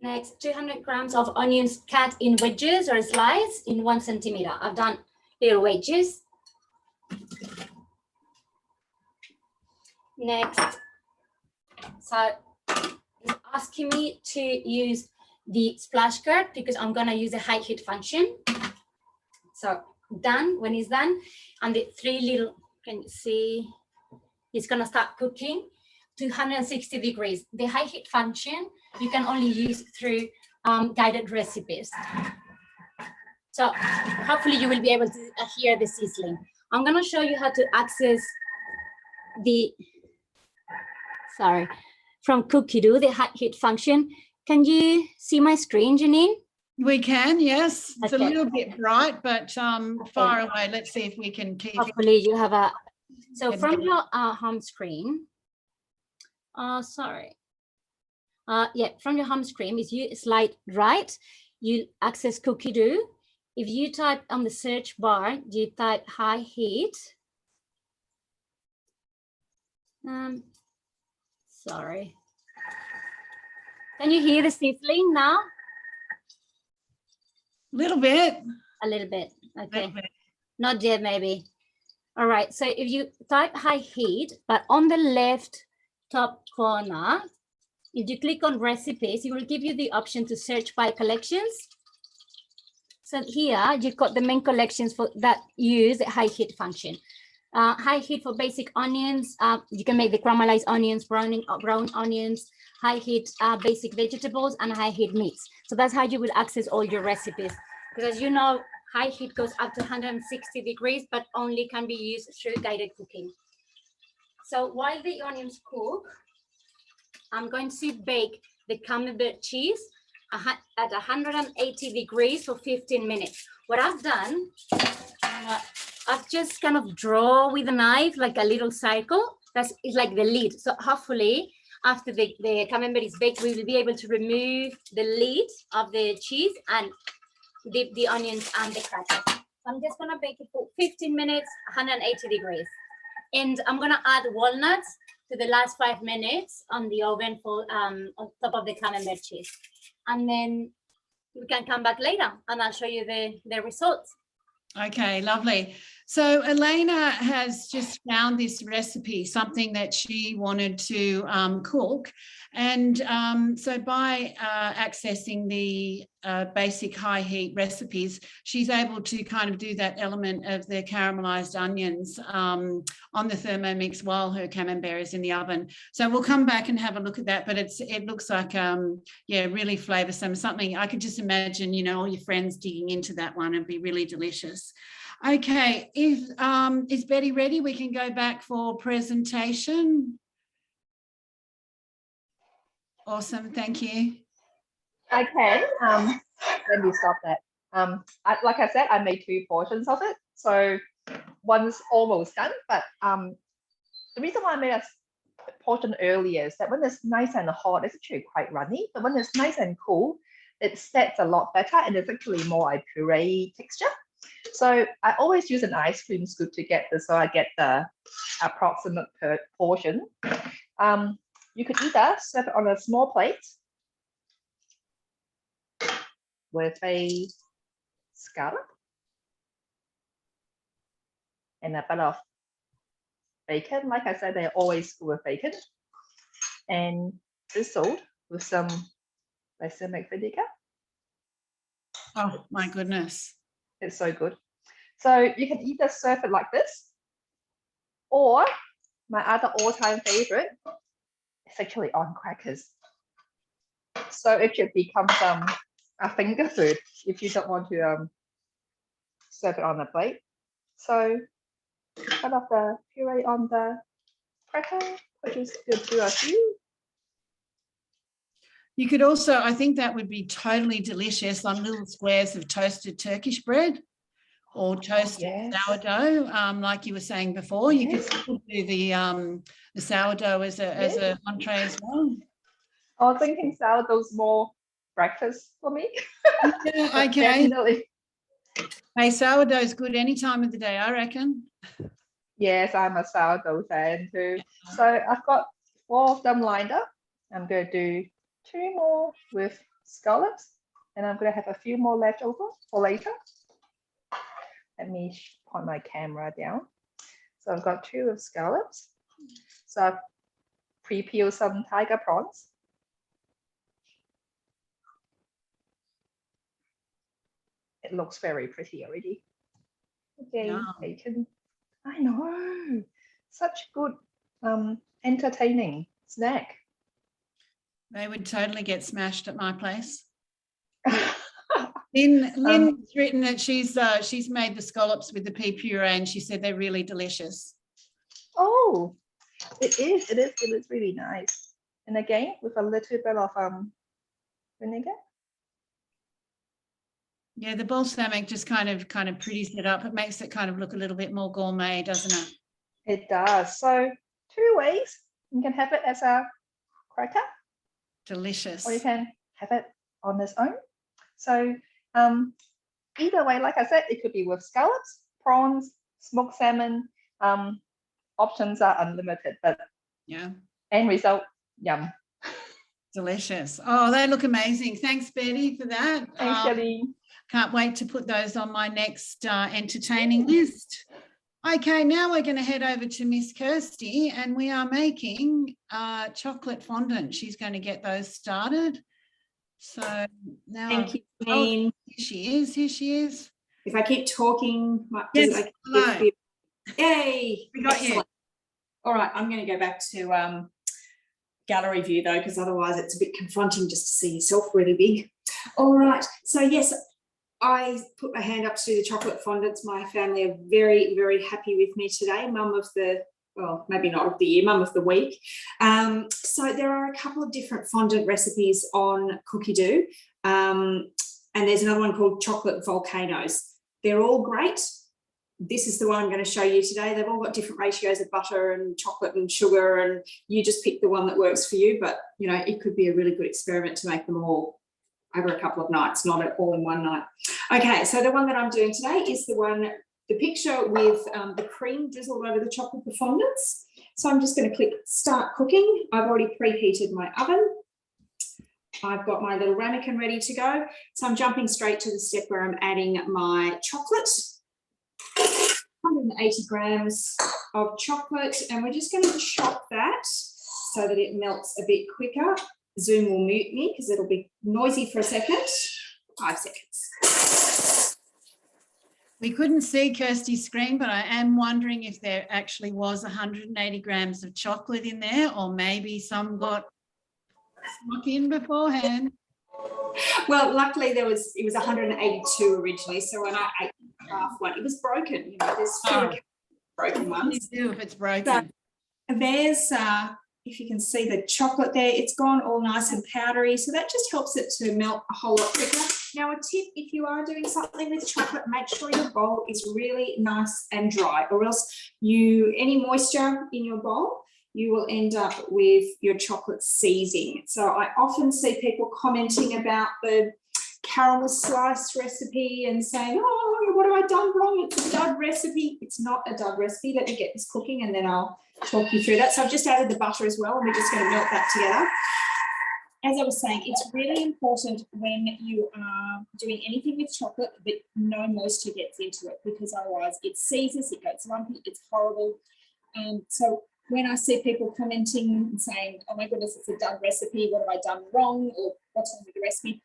Next, 200 grams of onions cut in wedges or sliced in 1 centimeter. I've done little wedges. Next, so it's asking me to use the splash guard because I'm gonna use a high heat function. So done. When it's done, and the 3 little, can you see, it's gonna start cooking 260 degrees. The high heat function you can only use through guided recipes. So hopefully you will be able to hear the sizzling. I'm gonna show you how to access the, from Cookie-Doo, the high heat function. Can you see my screen, Janine? We can, yes. It's Okay. a little bit bright, but far away. Let's see if we can keep Hopefully you have a, so from your home screen, from your home screen, if you slide right, you access Cookie-Doo. If you type on the search bar, you type high heat. Sorry. Can you hear the sizzling now? little bit. A little bit, okay. Little bit. Not yet, maybe. All right, so if you type high heat, but on the left top corner, if you click on recipes, it will give you the option to search by collections. So here you've got the main collections for that use a high heat function. High heat for basic onions. You can make the caramelized onions, brown onions, high heat basic vegetables, and high heat meats. So that's how you will access all your recipes. Because as you know, high heat goes up to 160 degrees, but only can be used through guided cooking. So while the onions cook, I'm going to bake the Camembert cheese at 180 degrees for 15 minutes. What I've done, I've just kind of draw with a knife, like a little circle. That's it's like the lid. So hopefully after the Camembert is baked, we will be able to remove the lid of the cheese and dip the onions and the crackers. I'm just gonna bake it for 15 minutes, 180 degrees. And I'm gonna add walnuts to the last 5 minutes on the oven for on top of the Camembert cheese. And then we can come back later and I'll show you the results. Okay, lovely. So Elena has just found this recipe, something that she wanted to cook. And so by accessing the basic high heat recipes, she's able to kind of do that element of the caramelized onions on the Thermomix while her Camembert is in the oven. So we'll come back and have a look at that, but it looks like, yeah, really flavoursome, something I could just imagine, you know, all your friends digging into that one. It'd be really delicious. Okay, is Betty ready? We can go back for presentation. Awesome, thank you. I can. Let me stop that. Like I said, I made 2 portions of it, so one's almost done. But the reason why I made a portion earlier is that when it's nice and hot, it's actually quite runny. But when it's nice and cool, it sets a lot better, and it's actually more a puree texture. So I always use an ice cream scoop to get this, so I get the approximate per portion. You could either serve it on a small plate with a scallop and a bit of bacon. Like I said, they're always good with bacon, and drizzled with some balsamic vinegar. Oh my goodness. It's so good. So you can either serve it like this, or my other all-time favorite is actually on crackers. So it should become a finger food if you don't want to serve it on a plate. So cut off the puree on the cracker, which is good to a few. You could also, I think that would be totally delicious on little squares of toasted Turkish bread or toasted sourdough, like you were saying before. You could do the sourdough as a entree as well. I was thinking sourdough's more breakfast for me. Yeah, okay. Definitely. Hey, sourdough's good any time of the day, I reckon. Yes, I'm a sourdough fan too. So I've got 4 of them lined up. I'm going to do 2 more with scallops, and I'm going to have a few more left over for later. Let me point my camera down. So I've got 2 of scallops. So I've pre-peeled some tiger prawns. It looks very pretty already. Okay, Yeah. bacon. I know, such good entertaining snack. They would totally get smashed at my place. Lynn's written that she's made the scallops with the pea puree, and she said they're really delicious. Oh, it is really nice. And again, with a little bit of vinegar. Yeah, the balsamic just kind of pretties it up. It makes it kind of look a little bit more gourmet, doesn't it? It does. So 2 ways. You can have it as a cracker. Delicious. Or you can have it on its own. So either way, like I said, it could be with scallops, prawns, smoked salmon. Options are unlimited, but yeah, end result, yum. Delicious. Oh, they look amazing. Thanks, Betty, for that. Thanks, Shelley. Can't wait to put those on my next entertaining list. Okay, now we're going to head over to Miss Kirsty, and we are making chocolate fondant. She's going to get those started. So now, thank you, Janine. Here she is. If I keep talking, yes, hello. Yay! We got excellent. You. All right, I'm going to go back to gallery view though, because otherwise it's a bit confronting just to see yourself really big. All right, so yes, I put my hand up to do the chocolate fondants. My family are very, very happy with me today. Mum of the, well, maybe not of the year, mum of the week. So there are a couple of different fondant recipes on Cookie Do, and there's another one called Chocolate Volcanoes. They're all great. This is the one I'm going to show you today. They've all got different ratios of butter and chocolate and sugar, and you just pick the one that works for you. But, you know, it could be a really good experiment to make them all over a couple of nights, not all in one night. Okay, so the one that I'm doing today is the picture with the cream drizzled over the chocolate fondants. So I'm just going to click start cooking. I've already preheated my oven. I've got my little ramekin ready to go. So I'm jumping straight to the step where I'm adding my chocolate. 180 grams of chocolate, and we're just going to chop that so that it melts a bit quicker. Zoom will mute me because it'll be noisy for a second. 5 seconds. We couldn't see Kirsty's screen, but I am wondering if there actually was 180 grams of chocolate in there, or maybe some got snuck in beforehand. Well, luckily it was 182 originally, so when I ate half one, it was broken. You know, there's fewer broken What do ones. you do if it's broken? So there's, if you can see the chocolate there, it's gone all nice and powdery, so that just helps it to melt a whole lot quicker. Now, a tip, if you are doing something with chocolate, make sure your bowl is really nice and dry, or else any moisture in your bowl, you will end up with your chocolate seizing. So I often see people commenting about the caramel slice recipe and saying, oh, what have I done wrong? It's a dud recipe. It's not a dud recipe. Let me get this cooking and then I'll talk you through that. So I've just added the butter as well, and we're just going to melt that together. As I was saying, it's really important when you are doing anything with chocolate that no moisture gets into it, because otherwise it seizes, it gets lumpy, it's horrible. So when I see people commenting and saying, oh my goodness, it's a dud recipe, what have I done wrong, or what's wrong with the recipe?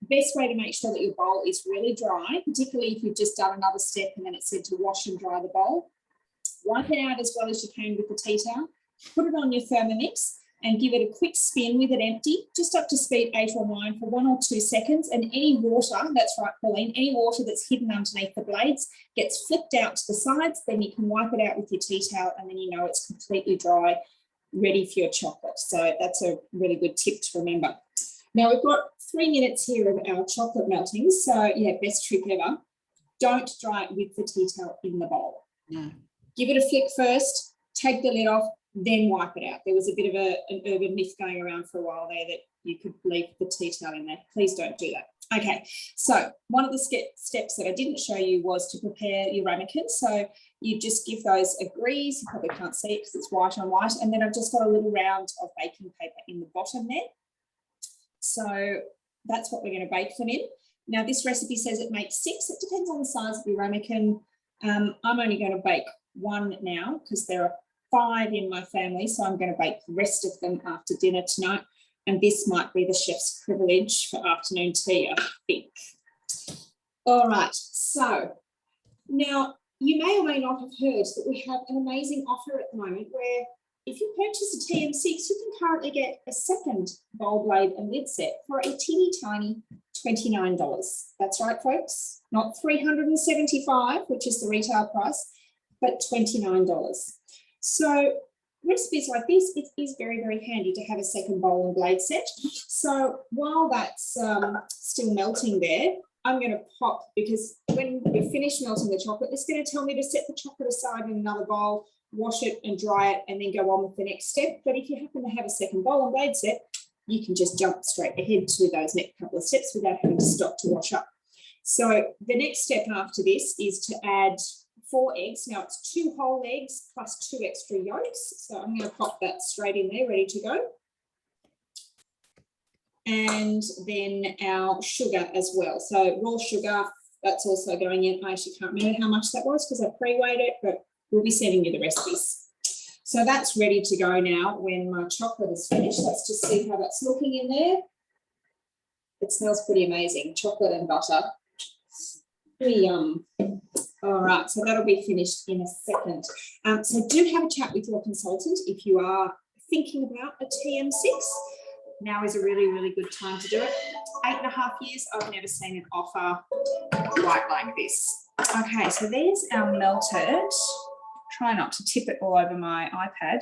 Best way to make sure that your bowl is really dry, particularly if you've just done another step and then it said to wash and dry the bowl. Wipe it out as well as you can with the tea towel. Put it on your Thermomix and give it a quick spin with it empty, just up to speed 8 or 9 for 1 or 2 seconds. And any water, that's right, Pauline, any water that's hidden underneath the blades gets flipped out to the sides. Then you can wipe it out with your tea towel, and then you know it's completely dry, ready for your chocolate. So that's a really good tip to remember. Now we've got 3 minutes here of our chocolate melting. So yeah, best trick ever. Don't dry it with the tea towel in the bowl. No. Give it a flick first, take the lid off, then wipe it out. There was a bit of an urban myth going around for a while there that you could leave the tea towel in there. Please don't do that. Okay, so one of the steps that I didn't show you was to prepare your ramekins. So you just give those a grease. You probably can't see it because it's white on white. And then I've just got a little round of baking paper in the bottom there. So that's what we're going to bake them in. Now, this recipe says it makes 6. It depends on the size of your ramekin. I'm only going to bake 1 now because there are 5 in my family, so I'm going to bake the rest of them after dinner tonight, and this might be the chef's privilege for afternoon tea, I think. All right, so now you may or may not have heard that we have an amazing offer at the moment where if you purchase a TM6, you can currently get a second bowl blade and lid set for a teeny tiny $29. That's right, folks, not $375, which is the retail price, but $29. So recipes like this, it is very, very handy to have a second bowl and blade set. So while that's still melting there, I'm going to pop, because when we finish melting the chocolate, it's going to tell me to set the chocolate aside in another bowl, wash it and dry it, and then go on with the next step. But if you happen to have a second bowl and blade set, you can just jump straight ahead to those next couple of steps without having to stop to wash up. So the next step after this is to add 4 eggs. Now it's 2 whole eggs plus 2 extra yolks. So I'm going to pop that straight in there, ready to go. And then our sugar as well. So raw sugar, that's also going in. I actually can't remember how much that was because I pre-weighed it, but we'll be sending you the recipes. So that's ready to go now when my chocolate is finished. Let's just see how that's looking in there. It smells pretty amazing, chocolate and butter. Pretty yum. All right, so that'll be finished in a second. So do have a chat with your consultant if you are thinking about a TM6. Now is a really, really good time to do it. 8.5 years, I've never seen an offer quite like this. Okay, so there's our melted, try not to tip it all over my iPad,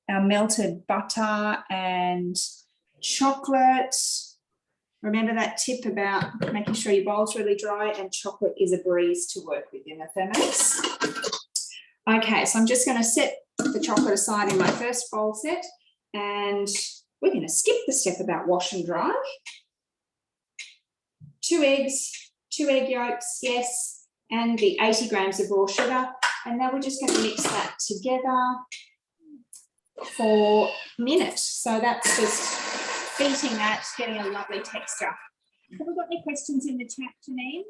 our melted butter and chocolate. Remember that tip about making sure your bowl's really dry, and chocolate is a breeze to work with in the Thermomix. Okay, so I'm just going to set the chocolate aside in my first bowl set, and we're going to skip the step about wash and dry. 2 eggs, 2 egg yolks, yes, and the 80 grams of raw sugar. And now we're just going to mix that together for a minute. So that's just beating that, getting a lovely texture. Have we got any questions in the chat, Janine?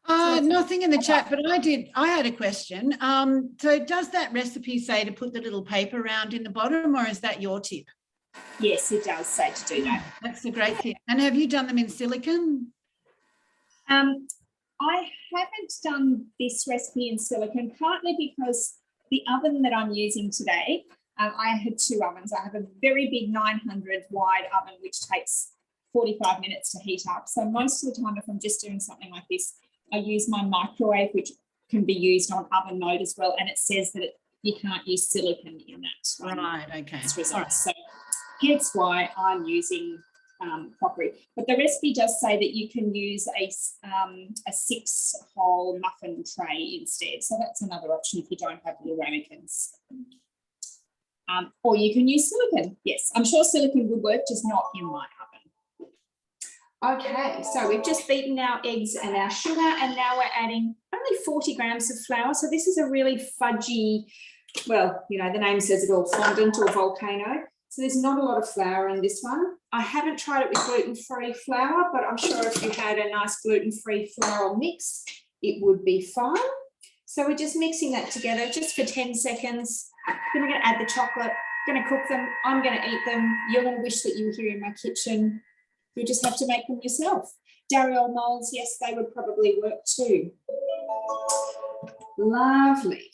Nothing in the chat, but I had a question. So does that recipe say to put the little paper round in the bottom, or is that your tip? Yes, it does say to do that. That's a great tip. And have you done them in silicone? I haven't done this recipe in silicone, partly because the oven that I'm using today, I had two ovens. I have a very big 900 wide oven, which takes 45 minutes to heat up. So most of the time, if I'm just doing something like this, I use my microwave, which can be used on oven mode as well. And it says that you can't use silicone in that. Right, okay. Result. So hence why I'm using crockery. But the recipe does say that you can use a 6-hole muffin tray instead. So that's another option if you don't have your ramekins. Or you can use silicone. Yes, I'm sure silicone would work, just not in my oven. Okay, so we've just beaten our eggs and our sugar, and now we're adding only 40 grams of flour. So this is a really fudgy, well, you know, the name says it all, fondant or volcano. So there's not a lot of flour in this one. I haven't tried it with gluten-free flour, but I'm sure if you had a nice gluten-free flour mix, it would be fine. So we're just mixing that together just for 10 seconds. Then we're going to add the chocolate, going to cook them. I'm going to eat them. You're going to wish that you were here in my kitchen. You just have to make them yourself. Dariole molds, yes, they would probably work too. Lovely.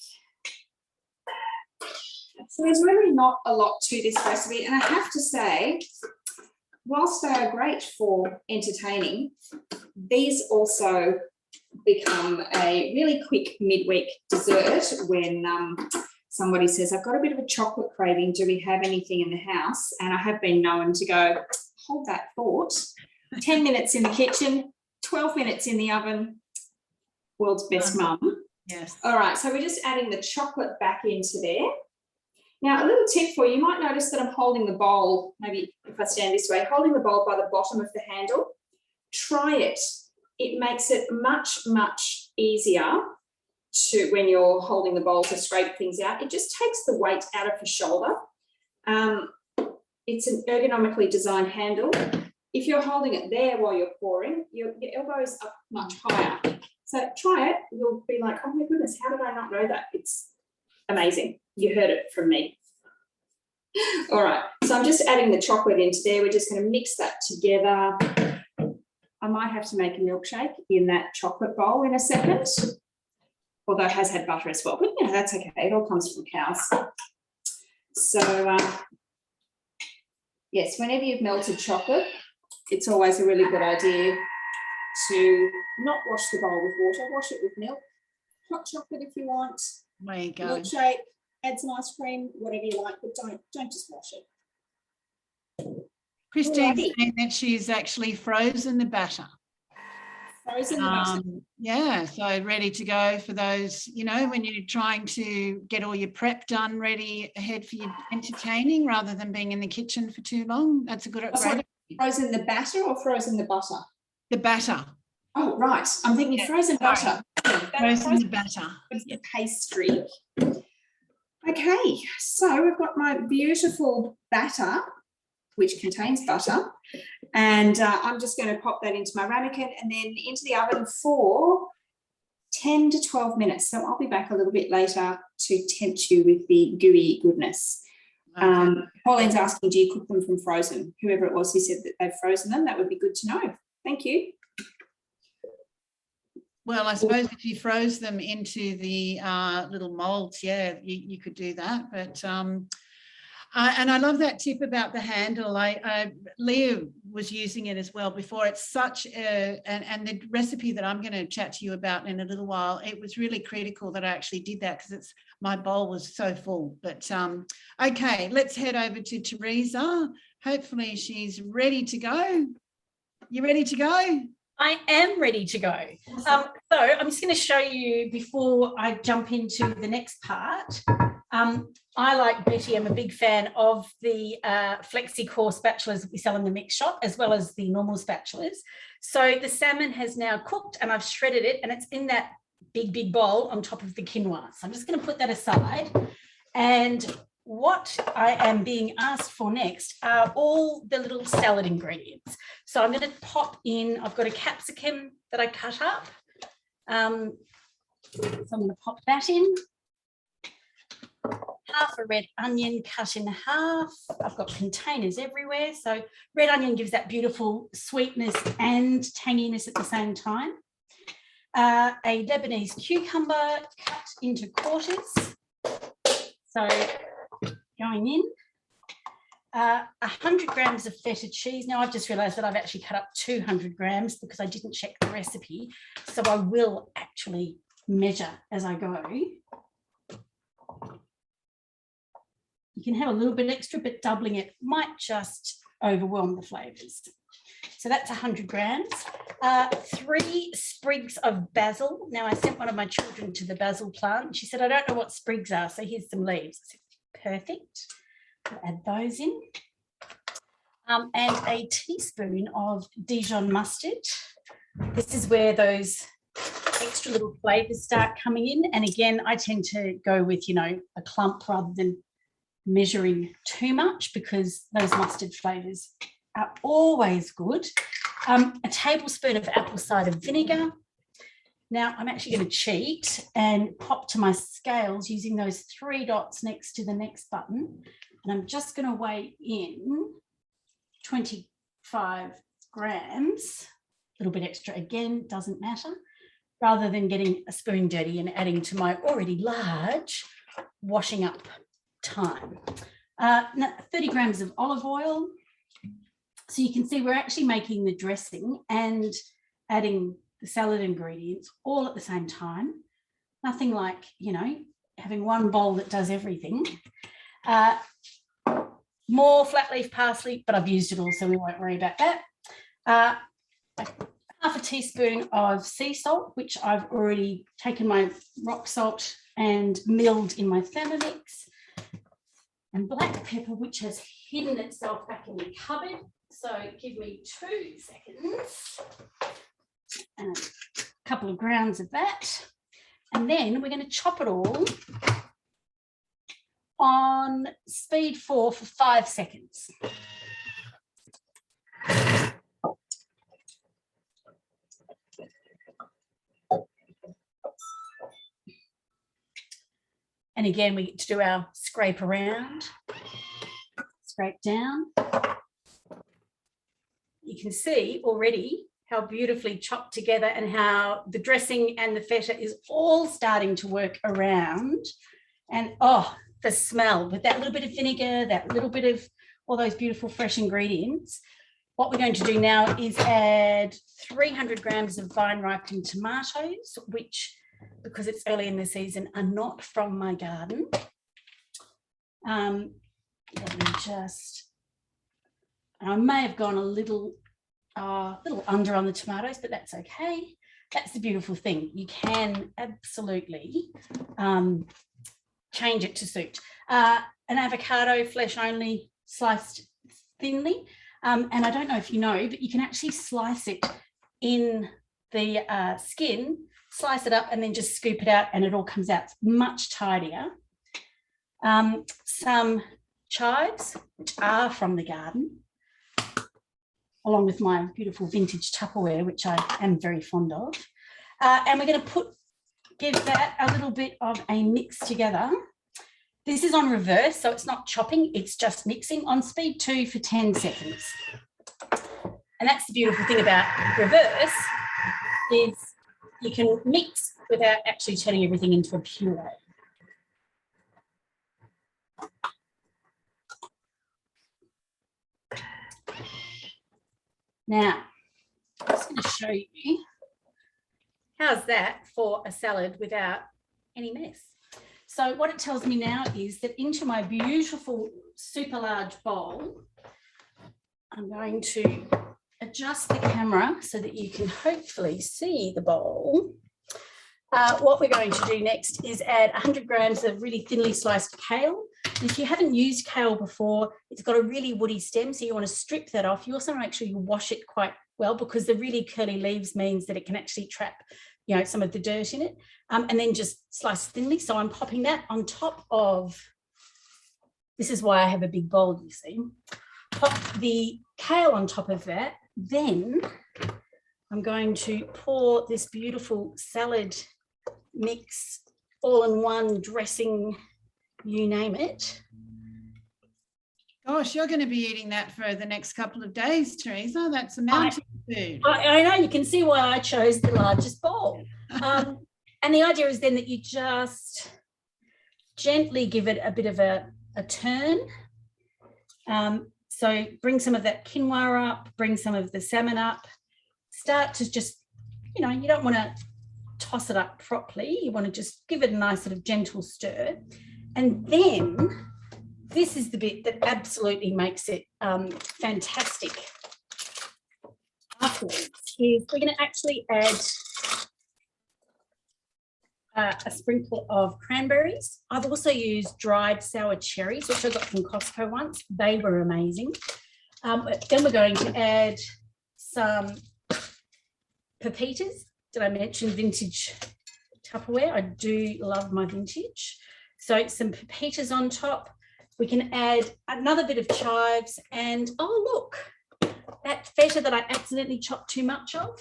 So there's really not a lot to this recipe. And I have to say, whilst they are great for entertaining, these also become a really quick midweek dessert when somebody says, I've got a bit of a chocolate craving. Do we have anything in the house? And I have been known to go, hold that thought. 10 minutes in the kitchen, 12 minutes in the oven. World's best mum. Yes. All right, so we're just adding the chocolate back into there. Now, a little tip for you, you might notice that I'm holding the bowl, maybe if I stand this way, holding the bowl by the bottom of the handle. Try it. It makes it much, much easier to, when you're holding the bowl, to scrape things out. It just takes the weight out of your shoulder. It's an ergonomically designed handle. If you're holding it there while you're pouring, your elbow's up much higher. So try it. You'll be like, oh my goodness, how did I not know that? It's amazing. You heard it from me. All right, so I'm just adding the chocolate into there. We're just going to mix that together. I might have to make a milkshake in that chocolate bowl in a second, although it has had butter as well, but you know, that's okay. It all comes from cows. So yes, whenever you've melted chocolate, it's always a really good idea to not wash the bowl with water, wash it with milk. Hot chocolate if you want. There you go. Milkshake, add some ice cream, whatever you like, but don't just wash it. Christine's saying that she's actually frozen the batter. Frozen the batter. Yeah, so ready to go for those, you know, when you're trying to get all your prep done, ready ahead for your entertaining rather than being in the kitchen for too long. That's a good idea. Frozen the batter or frozen the butter? The batter. Oh, right. I'm thinking frozen butter. Frozen the batter. It's the pastry. Okay, so we've got my beautiful batter, which contains butter, and I'm just going to pop that into my ramekin and then into the oven for 10 to 12 minutes. So I'll be back a little bit later to tempt you with the gooey goodness. Okay. Pauline's asking, do you cook them from frozen? Whoever it was who said that they've frozen them, that would be good to know. Thank you. Well, I suppose if you froze them into the little molds, yeah, you could do that. But and I love that tip about the handle. Leah was using it as well before. It's such a, and the recipe that I'm going to chat to you about in a little while, it was really critical that I actually did that because my bowl was so full. But okay, let's head over to Teresa. Hopefully she's ready to go. You ready to go? I am ready to go. So I'm just going to show you before I jump into the next part. I, like Betty, am a big fan of the flexi-core spatulas that we sell in the mix shop, as well as the normal spatulas. So the salmon has now cooked and I've shredded it, and it's in that big bowl on top of the quinoa. So I'm just going to put that aside. And what I am being asked for next are all the little salad ingredients. So I'm going to pop in, I've got a capsicum that I cut up, So I'm going to pop that in. Half a red onion cut in half. I've got containers everywhere. So red onion gives that beautiful sweetness and tanginess at the same time. A Lebanese cucumber cut into quarters. So going in. 100 grams of feta cheese. Now I've just realised that I've actually cut up 200 grams because I didn't check the recipe. So I will actually measure as I go. You can have a little bit extra, but doubling it might just overwhelm the flavours. So that's 100 grams. 3 sprigs of basil. Now I sent one of my children to the basil plant. She said, I don't know what sprigs are, so here's some leaves. I said, perfect. I'll add those in. And a teaspoon of Dijon mustard. This is where those extra little flavours start coming in. And again, I tend to go with, you know, a clump rather than measuring too much because those mustard flavours are always good. A tablespoon of apple cider vinegar. Now I'm actually going to cheat and pop to my scales using those 3 dots next to the next button. And I'm just going to weigh in 25 grams, a little bit extra again, doesn't matter, rather than getting a spoon dirty and adding to my already large washing up time. 30 grams of olive oil. So you can see we're actually making the dressing and adding the salad ingredients all at the same time. Nothing like, you know, having one bowl that does everything. More flat leaf parsley, but I've used it all, so we won't worry about that. Half a teaspoon of sea salt, which I've already taken my rock salt and milled in my Thermomix. And black pepper, which has hidden itself back in the cupboard. So give me 2 seconds. And a couple of grounds of that. And then we're going to chop it all on speed 4 for 5 seconds. And again, we get to do our scrape around, scrape down. You can see already how beautifully chopped together and how the dressing and the feta is all starting to work around. And oh, the smell with that little bit of vinegar, that little bit of all those beautiful fresh ingredients. What we're going to do now is add 300 grams of vine-ripened tomatoes, which, because it's early in the season, are not from my garden. Let me just, I may have gone a little under on the tomatoes, but that's okay. That's the beautiful thing. You can absolutely change it to suit. An avocado, flesh only, sliced thinly. And I don't know if you know, but you can actually slice it in the skin, slice it up and then just scoop it out and it all comes out. It's much tidier. Some chives, which are from the garden, along with my beautiful vintage Tupperware, which I am very fond of. And we're going to give that a little bit of a mix together. This is on reverse, so it's not chopping, it's just mixing on speed 2 for 10 seconds. And that's the beautiful thing about reverse, is you can mix without actually turning everything into a puree. Now, I'm just going to show you how's that for a salad without any mess. So what it tells me now is that into my beautiful super large bowl, I'm going to adjust the camera so that you can hopefully see the bowl. What we're going to do next is add 100 grams of really thinly sliced kale. If you haven't used kale before, it's got a really woody stem, so you want to strip that off. You also want to make sure you wash it quite well, because the really curly leaves means that it can actually trap, you know, some of the dirt in it. And then just slice thinly. So I'm popping that on top of, this is why I have a big bowl, you see. Pop the kale on top of that. Then I'm going to pour this beautiful salad mix, all-in-one dressing, you name it. Gosh, you're going to be eating that for the next couple of days, Teresa. That's a mountain of food. I know, you can see why I chose the largest bowl. And the idea is then that you just gently give it a bit of a turn. So bring some of that quinoa up, bring some of the salmon up, start to just, you know, you don't want to toss it up properly. You want to just give it a nice sort of gentle stir. And then this is the bit that absolutely makes it fantastic. Afterwards is we're going to actually add a sprinkle of cranberries. I've also used dried sour cherries, which I got from Costco once. They were amazing. Then we're going to add some pepitas. Did I mention vintage Tupperware? I do love my vintage. So some pepitas on top. We can add another bit of chives and, oh, look, that feta that I accidentally chopped too much of,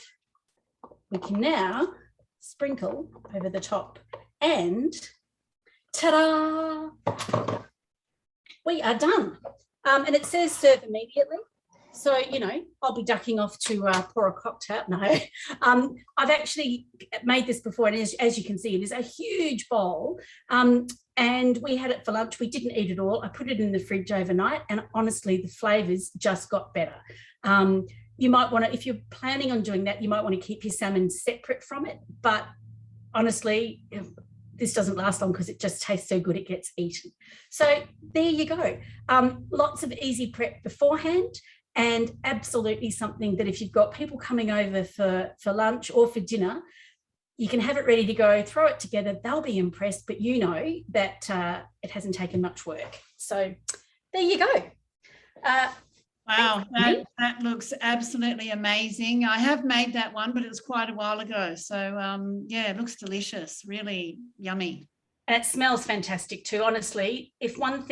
we can now sprinkle over the top, and ta-da, we are done. And it says serve immediately. So, you know, I'll be ducking off to pour a cocktail. No, I've actually made this before, and as you can see, it is a huge bowl. And we had it for lunch. We didn't eat it all. I put it in the fridge overnight, and honestly, the flavours just got better. You might want to, if you're planning on doing that, you might want to keep your salmon separate from it. But honestly, this doesn't last long because it just tastes so good it gets eaten. So there you go. Lots of easy prep beforehand, and absolutely something that if you've got people coming over for lunch or for dinner, you can have it ready to go, throw it together. They'll be impressed, but you know that it hasn't taken much work. So there you go. Wow, that looks absolutely amazing. I have made that one, but it was quite a while ago. So yeah, it looks delicious, really yummy. And it smells fantastic too, honestly. If the one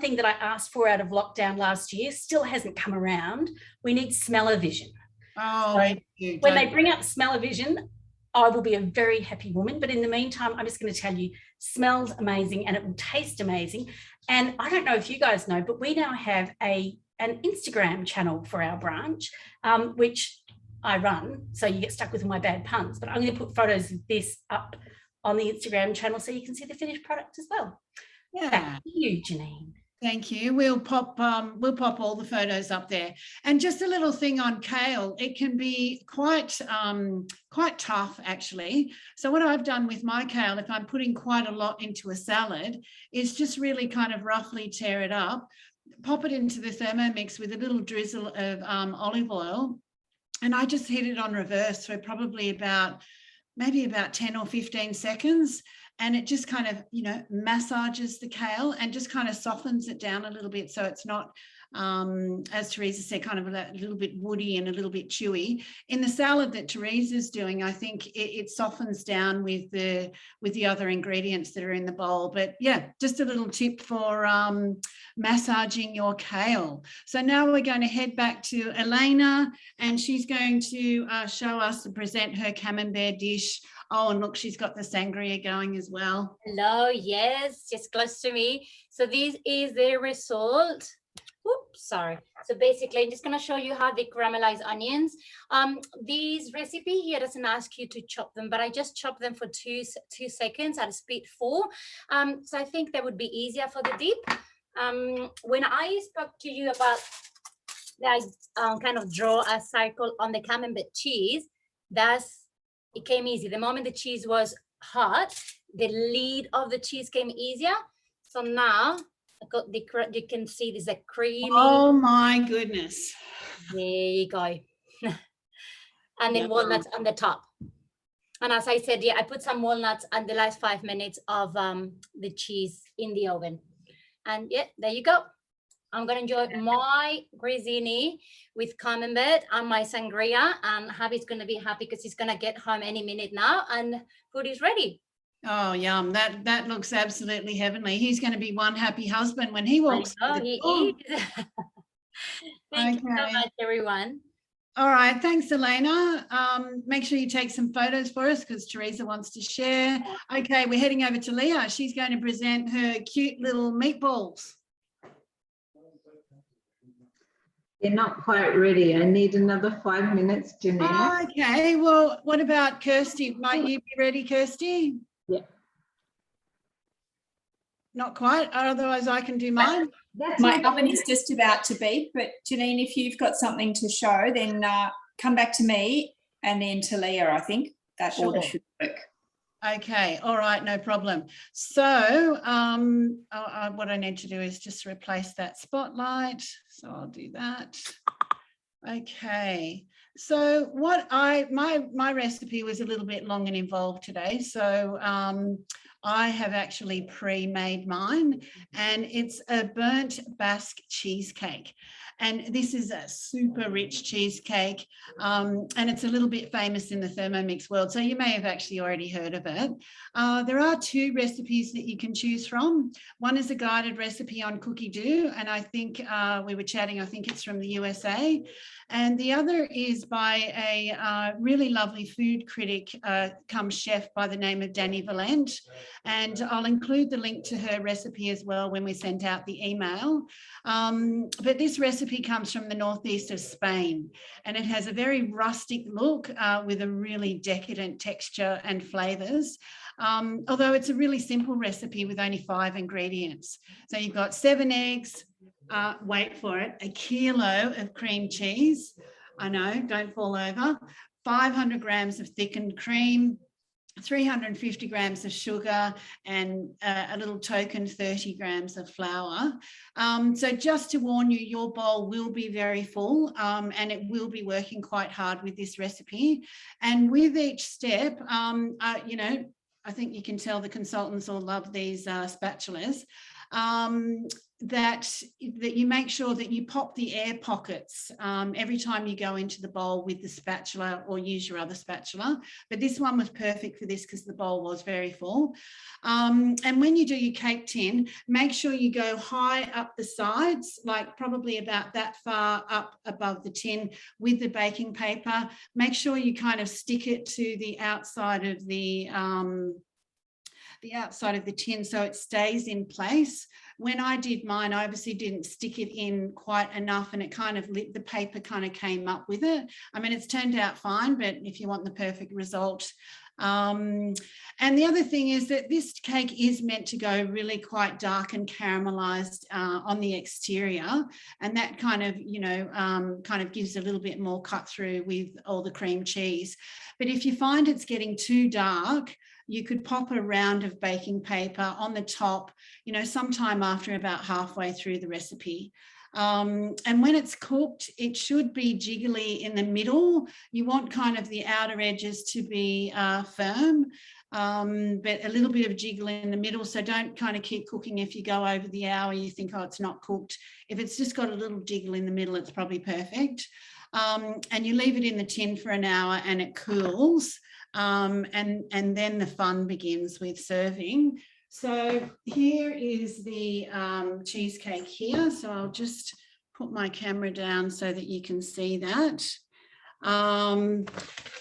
thing that I asked for out of lockdown last year still hasn't come around, we need smell-o-vision. Oh, so when they bring up smell-o-vision, I will be a very happy woman. But in the meantime, I'm just going to tell you, smells amazing and it will taste amazing. And I don't know if you guys know, but we now have an Instagram channel for our branch, which I run. So you get stuck with my bad puns, but I'm going to put photos of this up on the Instagram channel so you can see the finished product as well. Yeah. Back to you, Janine. Thank you. We'll pop all the photos up there. And just a little thing on kale, it can be quite tough actually. So what I've done with my kale, if I'm putting quite a lot into a salad, is just really kind of roughly tear it up, pop it into the Thermomix with a little drizzle of olive oil, and I just heat it on reverse for probably maybe about 10 or 15 seconds. And it just kind of, you know, massages the kale and just kind of softens it down a little bit. So it's not, as Teresa said, kind of a little bit woody and a little bit chewy. In the salad that Teresa's doing, I think it softens down with the other ingredients that are in the bowl. But yeah, just a little tip for massaging your kale. So now we're going to head back to Elena, and she's going to show us and present her Camembert dish. Oh, and look, she's got the sangria going as well. Hello, yes, just close to me. So this is the result. Oops, sorry. So basically, I'm just going to show you how they caramelize onions. This recipe here doesn't ask you to chop them, but I just chop them for two seconds at speed 4. So I think that would be easier for the dip. When I spoke to you about that, kind of draw a circle on the Camembert cheese, it came easy. The moment the cheese was hot, the lid of the cheese came easier. So now I got you can see there's a creamy. Oh my goodness. There you go. And then walnuts on the top. And as I said, yeah, I put some walnuts on the last 5 minutes of the cheese in the oven. And yeah, there you go. I'm going to enjoy my grissini with Camembert and my sangria, and Javi's going to be happy because he's going to get home any minute now and food is ready. Oh, yum. That looks absolutely heavenly. He's going to be one happy husband when he walks. Oh, he is. Thank you so much, everyone. All right, thanks, Elena. Make sure you take some photos for us because Teresa wants to share. Okay, we're heading over to Leah. She's going to present her cute little meatballs. They're not quite ready. I need another 5 minutes, Janine. Oh, okay, well, what about Kirsty? Might you be ready, Kirsty? Yeah. Not quite, otherwise I can do mine. My oven is just about to beep, but Janine, if you've got something to show, then come back to me and then to Leah. I think that order should work. Okay, all right, no problem. So what I need to do is just replace that spotlight. So I'll do that. Okay, so what my recipe was a little bit long and involved today. So I have actually pre-made mine, and it's a burnt Basque cheesecake. And this is a super rich cheesecake, and it's a little bit famous in the Thermomix world, so you may have actually already heard of it. There are 2 recipes that you can choose from. One is a guided recipe on Cookie Do, and I think we were chatting, I think it's from the USA. And the other is by a really lovely food critic come chef by the name of Danny Valent. And I'll include the link to her recipe as well when we send out the email. But this recipe comes from the northeast of Spain, and it has a very rustic look with a really decadent texture and flavours. Although it's a really simple recipe with only 5 ingredients. So you've got 7 eggs, wait for it, a kilo of cream cheese. I know, don't fall over. 500 grams of thickened cream, 350 grams of sugar, and a little token 30 grams of flour. So just to warn you, your bowl will be very full, and it will be working quite hard with this recipe. And with each step, you know, I think you can tell the consultants all love these spatulas. That you make sure that you pop the air pockets every time you go into the bowl with the spatula, or use your other spatula. But this one was perfect for this because the bowl was very full. And when you do your cake tin, make sure you go high up the sides, like probably about that far up above the tin with the baking paper. Make sure you kind of stick it to the outside of the tin so it stays in place. When I did mine, I obviously didn't stick it in quite enough, and it kind of lit, the paper kind of came up with it. I mean, it's turned out fine, but if you want the perfect result. And the other thing is that this cake is meant to go really quite dark and caramelized on the exterior, and that kind of, you know, kind of gives a little bit more cut through with all the cream cheese. But if you find it's getting too dark, you could pop a round of baking paper on the top, you know, sometime after about halfway through the recipe. And when it's cooked, it should be jiggly in the middle. You want kind of the outer edges to be firm, but a little bit of jiggle in the middle. So don't kind of keep cooking. If you go over the hour, you think, oh, it's not cooked. If it's just got a little jiggle in the middle, it's probably perfect. And you leave it in the tin for an hour and it cools. And then the fun begins with serving. So here is the cheesecake here. So I'll just put my camera down so that you can see that.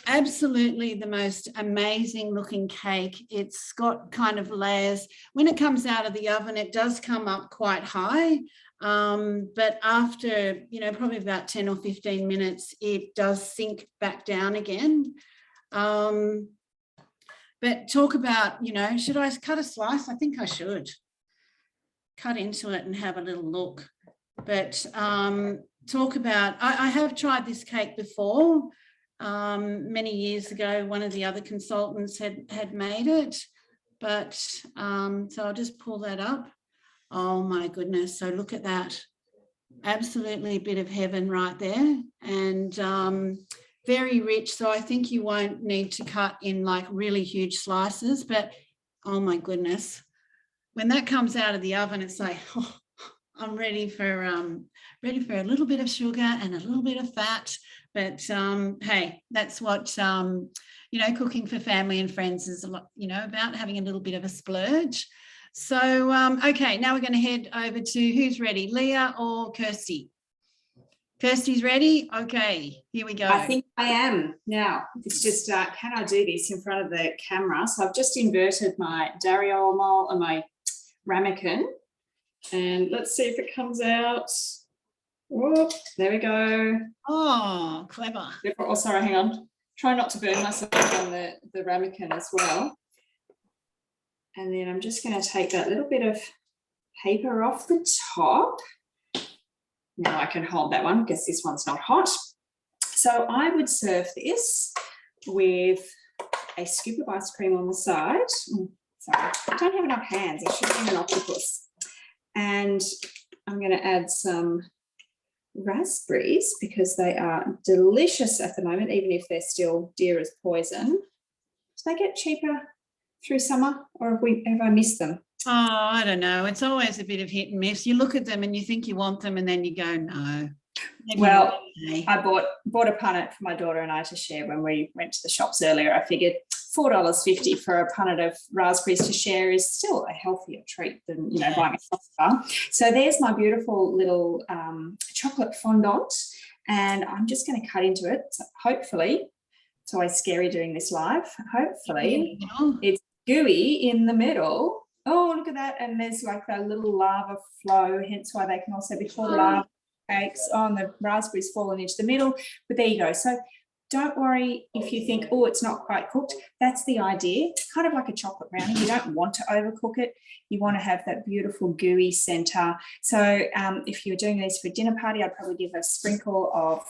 Absolutely the most amazing looking cake. It's got kind of layers. When it comes out of the oven, it does come up quite high. But after, you know, probably about 10 or 15 minutes, it does sink back down again. But talk about, you know, should I cut a slice? I think I should cut into it and have a little look. But talk about, I have tried this cake before. Many years ago, one of the other consultants had made it. But so I'll just pull that up. Oh my goodness. So look at that. Absolutely a bit of heaven right there. And very rich. So I think you won't need to cut in like really huge slices, but oh my goodness. When that comes out of the oven, it's like, oh, I'm ready for a little bit of sugar and a little bit of fat. But hey, that's what, you know, cooking for family and friends is a lot, you know, about having a little bit of a splurge. So, okay, now we're going to head over to who's ready, Leah or Kirsty? Kirsty's ready? Okay, here we go. I think I am now. It's just, can I do this in front of the camera? So I've just inverted my dariole mold and my ramekin, and let's see if it comes out. Whoop, there we go. Oh, clever. Oh, sorry, hang on. Try not to burn myself on the ramekin as well. And then I'm just going to take that little bit of paper off the top. Now I can hold that one because this one's not hot. So I would serve this with a scoop of ice cream on the side. Sorry, I don't have enough hands. I should have been an octopus. And I'm going to add some raspberries because they are delicious at the moment, even if they're still dear as poison. Do they get cheaper through summer, or have I missed them? Oh, I don't know. It's always a bit of hit and miss. You look at them and you think you want them, and then you go, no. Maybe well, okay. I bought a punnet for my daughter and I to share when we went to the shops earlier. I figured $4.50 for a punnet of raspberries to share is still a healthier treat than, you know, buying a soft bar. So there's my beautiful little chocolate fondant, and I'm just going to cut into it. So hopefully, it's always scary doing this live. Hopefully, it's gooey in the middle. Oh, look at that. And there's like that little lava flow, hence why they can also be called lava cakes. Oh, and the raspberries falling into the middle. But there you go. So don't worry if you think, oh, it's not quite cooked. That's the idea. It's kind of like a chocolate brownie. You don't want to overcook it. You want to have that beautiful gooey center. So if you're doing these for a dinner party, I'd probably give a sprinkle of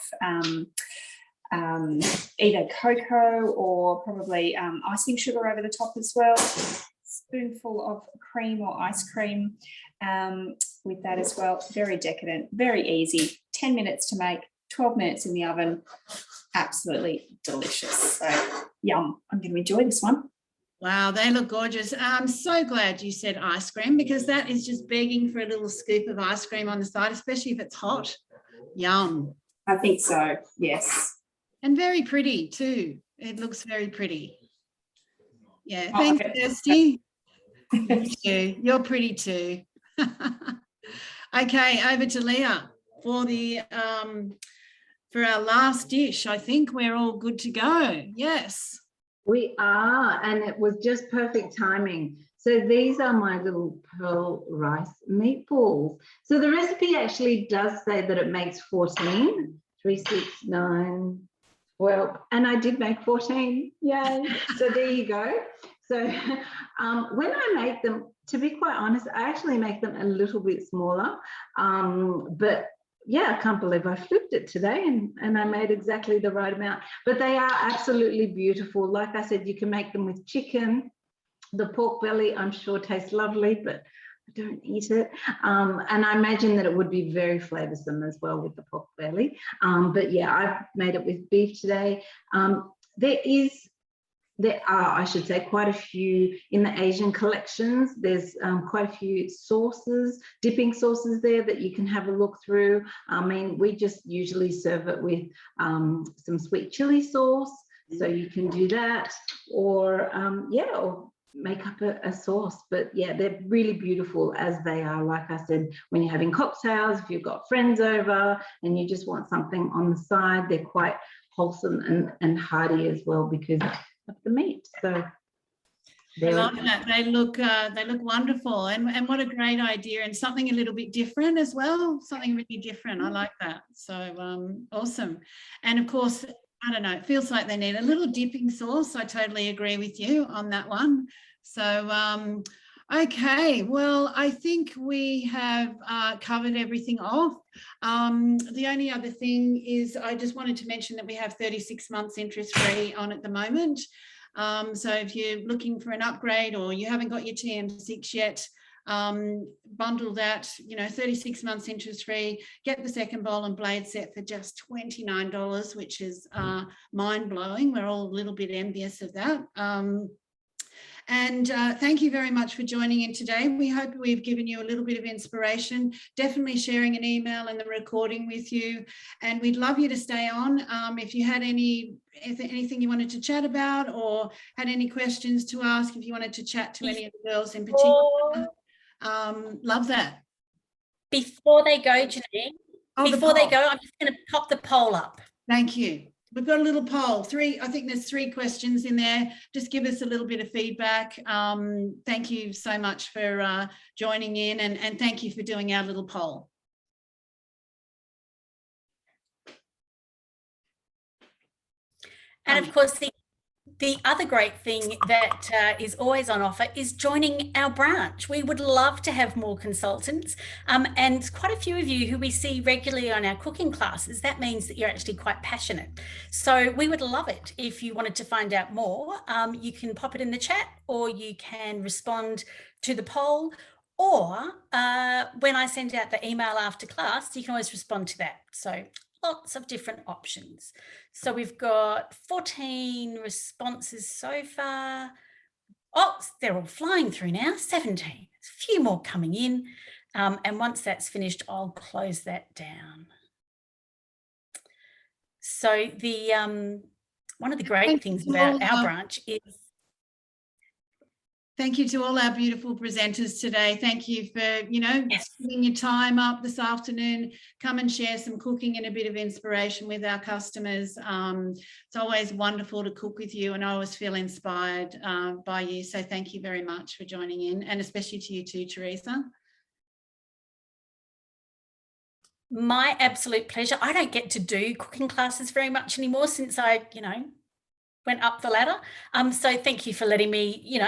either cocoa or probably icing sugar over the top as well. Spoonful of cream or ice cream with that as well. Very decadent, very easy. 10 minutes to make, 12 minutes in the oven. Absolutely delicious. So yum. I'm going to enjoy this one. Wow, they look gorgeous. I'm so glad you said ice cream, because that is just begging for a little scoop of ice cream on the side, especially if it's hot. Yum. I think so, yes. And very pretty too. It looks very pretty. Yeah, thanks, Kirsty. You're pretty too. Okay, over to Leah for the for our last dish. I think we're all good to go. Yes. We are, and it was just perfect timing. So these are my little pearl rice meatballs. So the recipe actually does say that it makes 14, 3, 6, 9, 12, and I did make 14. Yay. So there you go. So when I make them, to be quite honest, I actually make them a little bit smaller. But yeah, I can't believe I flipped it today and I made exactly the right amount. But they are absolutely beautiful. Like I said, you can make them with chicken. The pork belly, I'm sure, tastes lovely, but I don't eat it. And I imagine that it would be very flavoursome as well with the pork belly. But yeah, I've made it with beef today. There are, I should say, quite a few in the Asian collections. There's quite a few sauces, dipping sauces there that you can have a look through. I mean, we just usually serve it with some sweet chili sauce, so you can do that, or or make up a sauce. But yeah, they're really beautiful as they are. Like I said, when you're having cocktails, if you've got friends over and you just want something on the side, they're quite wholesome and hearty as well because of the meat. So I love that. They look wonderful, and what a great idea, and something a little bit different as well. Something really different. I like that. So awesome. And of course, I don't know, it feels like they need a little dipping sauce. I totally agree with you on that one. So okay, well, I think we have covered everything off. The only other thing is I just wanted to mention that we have 36 months interest free on at the moment. So if you're looking for an upgrade or you haven't got your TM6 yet, bundle that, 36 months interest free, get the second bowl and blade set for just $29, which is mind blowing. We're all a little bit envious of that. And thank you very much for joining in today. We hope we've given you a little bit of inspiration, definitely sharing an email and the recording with you. And we'd love you to stay on. If you had anything you wanted to chat about or had any questions to ask, if you wanted to chat to any of the girls in particular, love that. Before they go, Janine, Oh, before they poll. go, I'm just going to pop the poll up. Thank you. We've got a little poll. I think there's 3 questions in there. Just give us a little bit of feedback. Thank you so much for joining in, and thank you for doing our little poll. And of course, the other great thing that is always on offer is joining our branch. We would love to have more consultants, and quite a few of you who we see regularly on our cooking classes. That means that you're actually quite passionate. So we would love it if you wanted to find out more. You can pop it in the chat, or you can respond to the poll, or when I send out the email after class, you can always respond to that. So lots of different options. So we've got 14 responses so far. Oh, they're all flying through now, 17. There's a few more coming in. And once that's finished, I'll close that down. So the one of the great things about our branch is... Thank you to all our beautiful presenters today. Thank you for, spending your time up this afternoon. Come and share some cooking and a bit of inspiration with our customers. It's always wonderful to cook with you, and I always feel inspired by you. So thank you very much for joining in, and especially to you too, Teresa. My absolute pleasure. I don't get to do cooking classes very much anymore since I, went up the ladder. So thank you for letting me,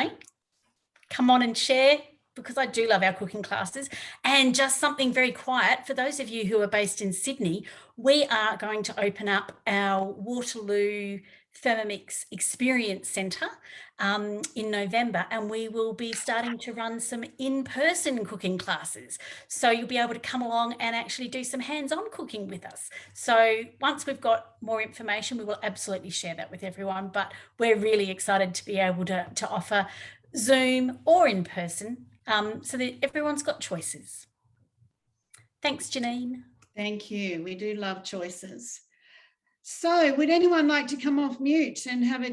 come on and share, because I do love our cooking classes. And just something very quiet, for those of you who are based in Sydney, we are going to open up our Waterloo Thermomix Experience Centre in November, and we will be starting to run some in-person cooking classes. So you'll be able to come along and actually do some hands-on cooking with us. So once we've got more information, we will absolutely share that with everyone, but we're really excited to be able to offer Zoom or in person, so that everyone's got choices. Thanks, Janine. Thank you. We do love choices. So would anyone like to come off mute and have a